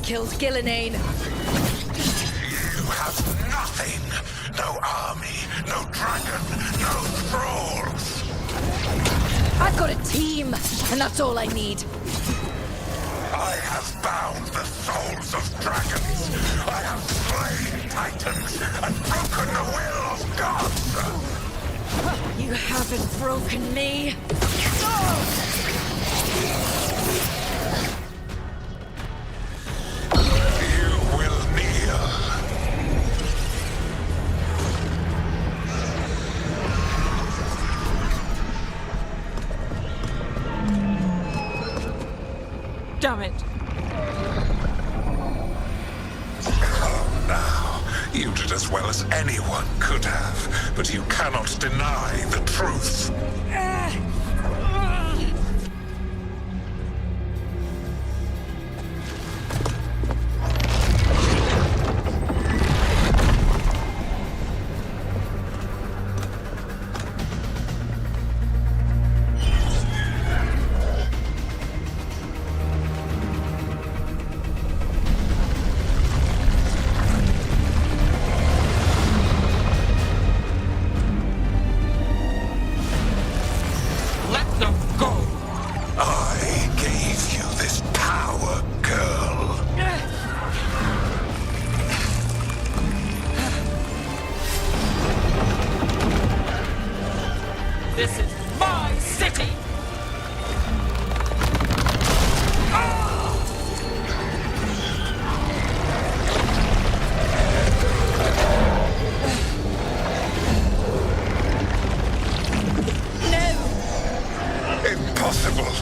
Killed Gillenane. You have nothing. No army, no dragon, no thralls. I've got a team, and that's all I need. I have bound the souls of dragons. I have slain titans and broken the will of gods. You haven't broken me. You will kneel. Damn it. Come now. You did as well as anyone could have, but you cannot deny the truth. This is my city! Impossible!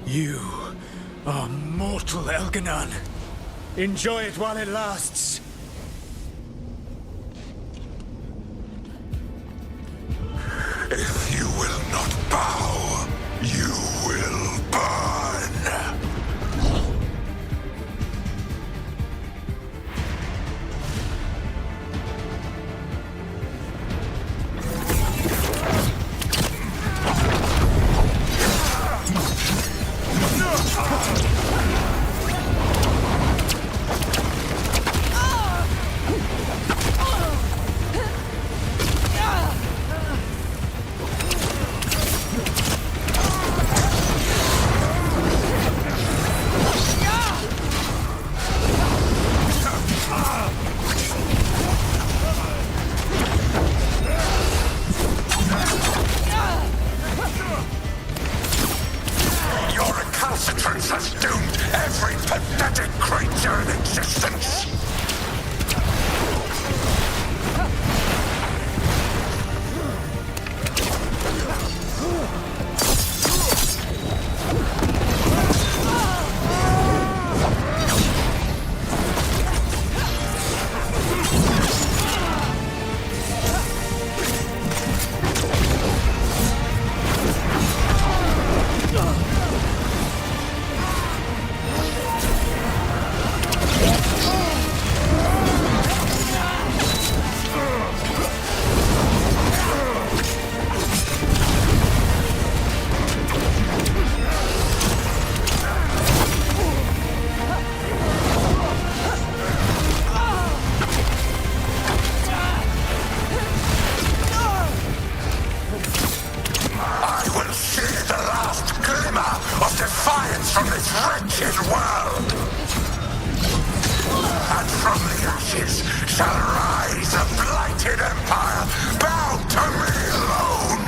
You are mortal, Elganon. Enjoy it while it lasts. If you will not bow, you will burn. Has doomed every pathetic creature in existence! Defiance from this wretched world! And from the ashes shall rise a blighted empire bound to me alone!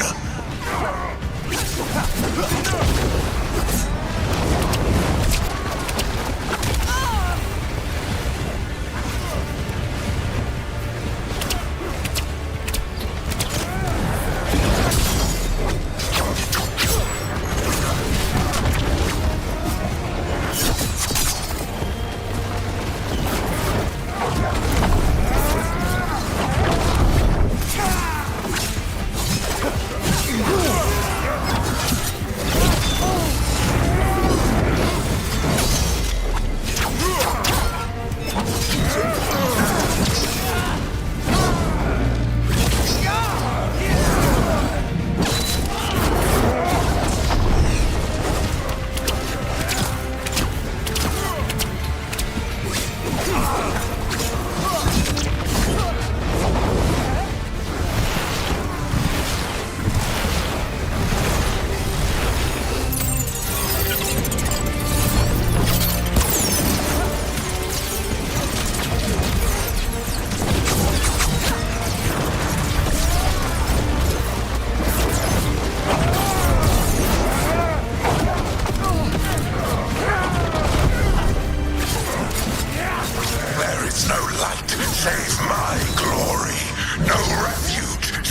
Ah!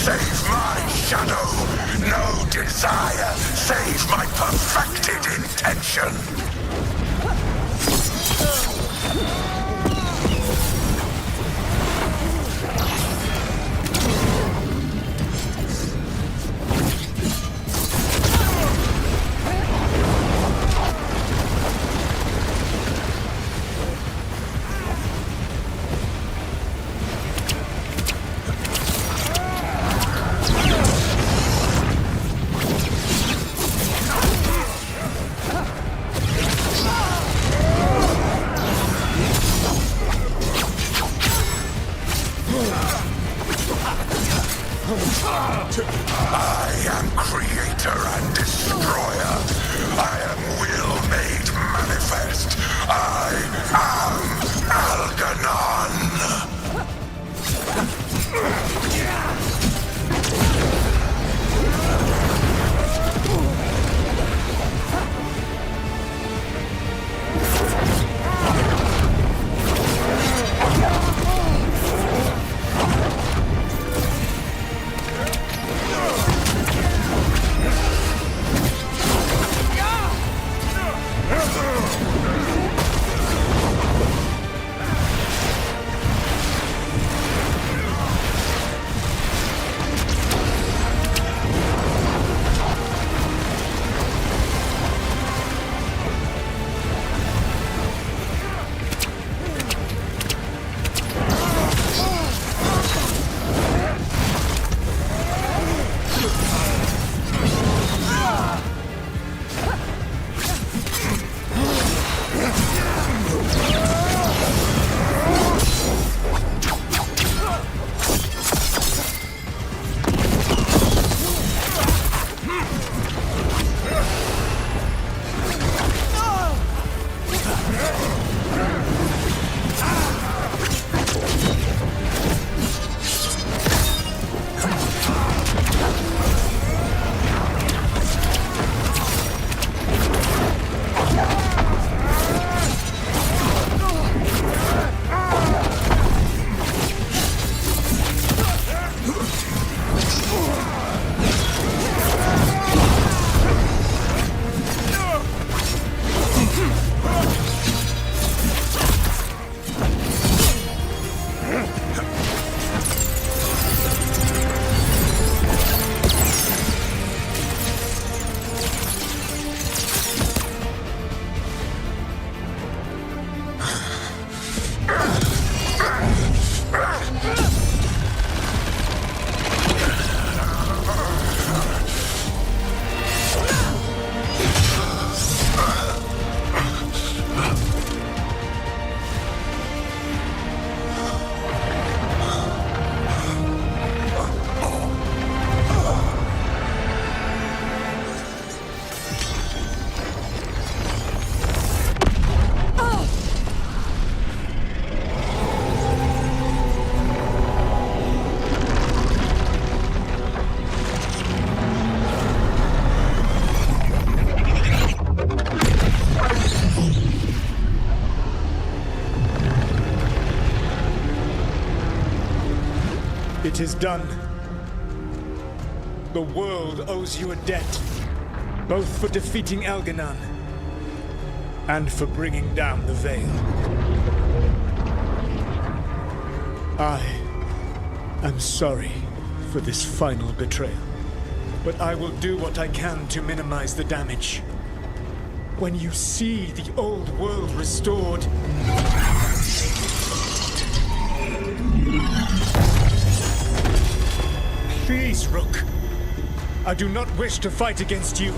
save my shadow. No desire save my perfected intention. I am creator and destroyer. I am will made manifest. I am Algernon. It is done. The world owes you a debt, both for defeating Elganon and for bringing down the Veil. I am sorry for this final betrayal, but I will do what I can to minimize the damage. When you see the old world restored, please, Rook. I do not wish to fight against you.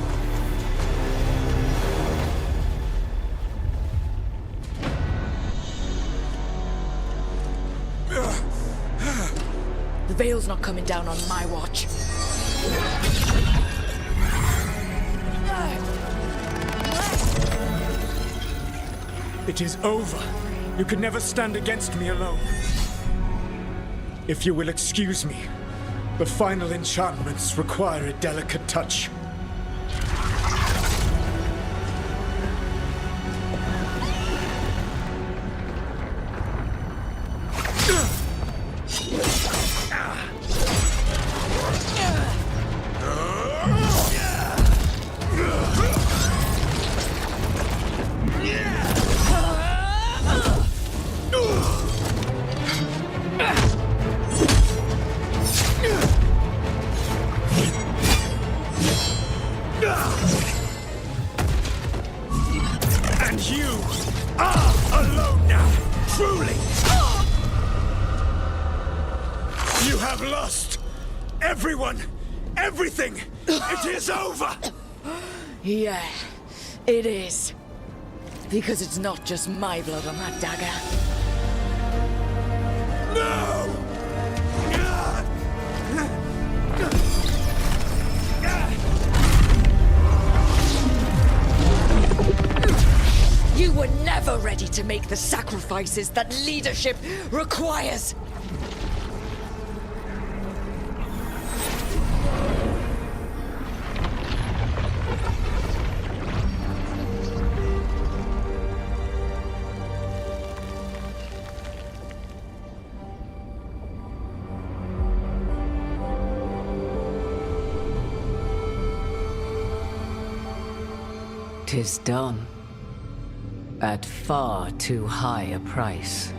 The Veil's not coming down on my watch. It is over. You can never stand against me alone. If you will excuse me, the final enchantments require a delicate touch. lost. Everyone, everything. It is over. Yeah, it is. Because it's not just my blood on that dagger. No! You were never ready to make the sacrifices that leadership requires. "'Tis done. At far too high a price."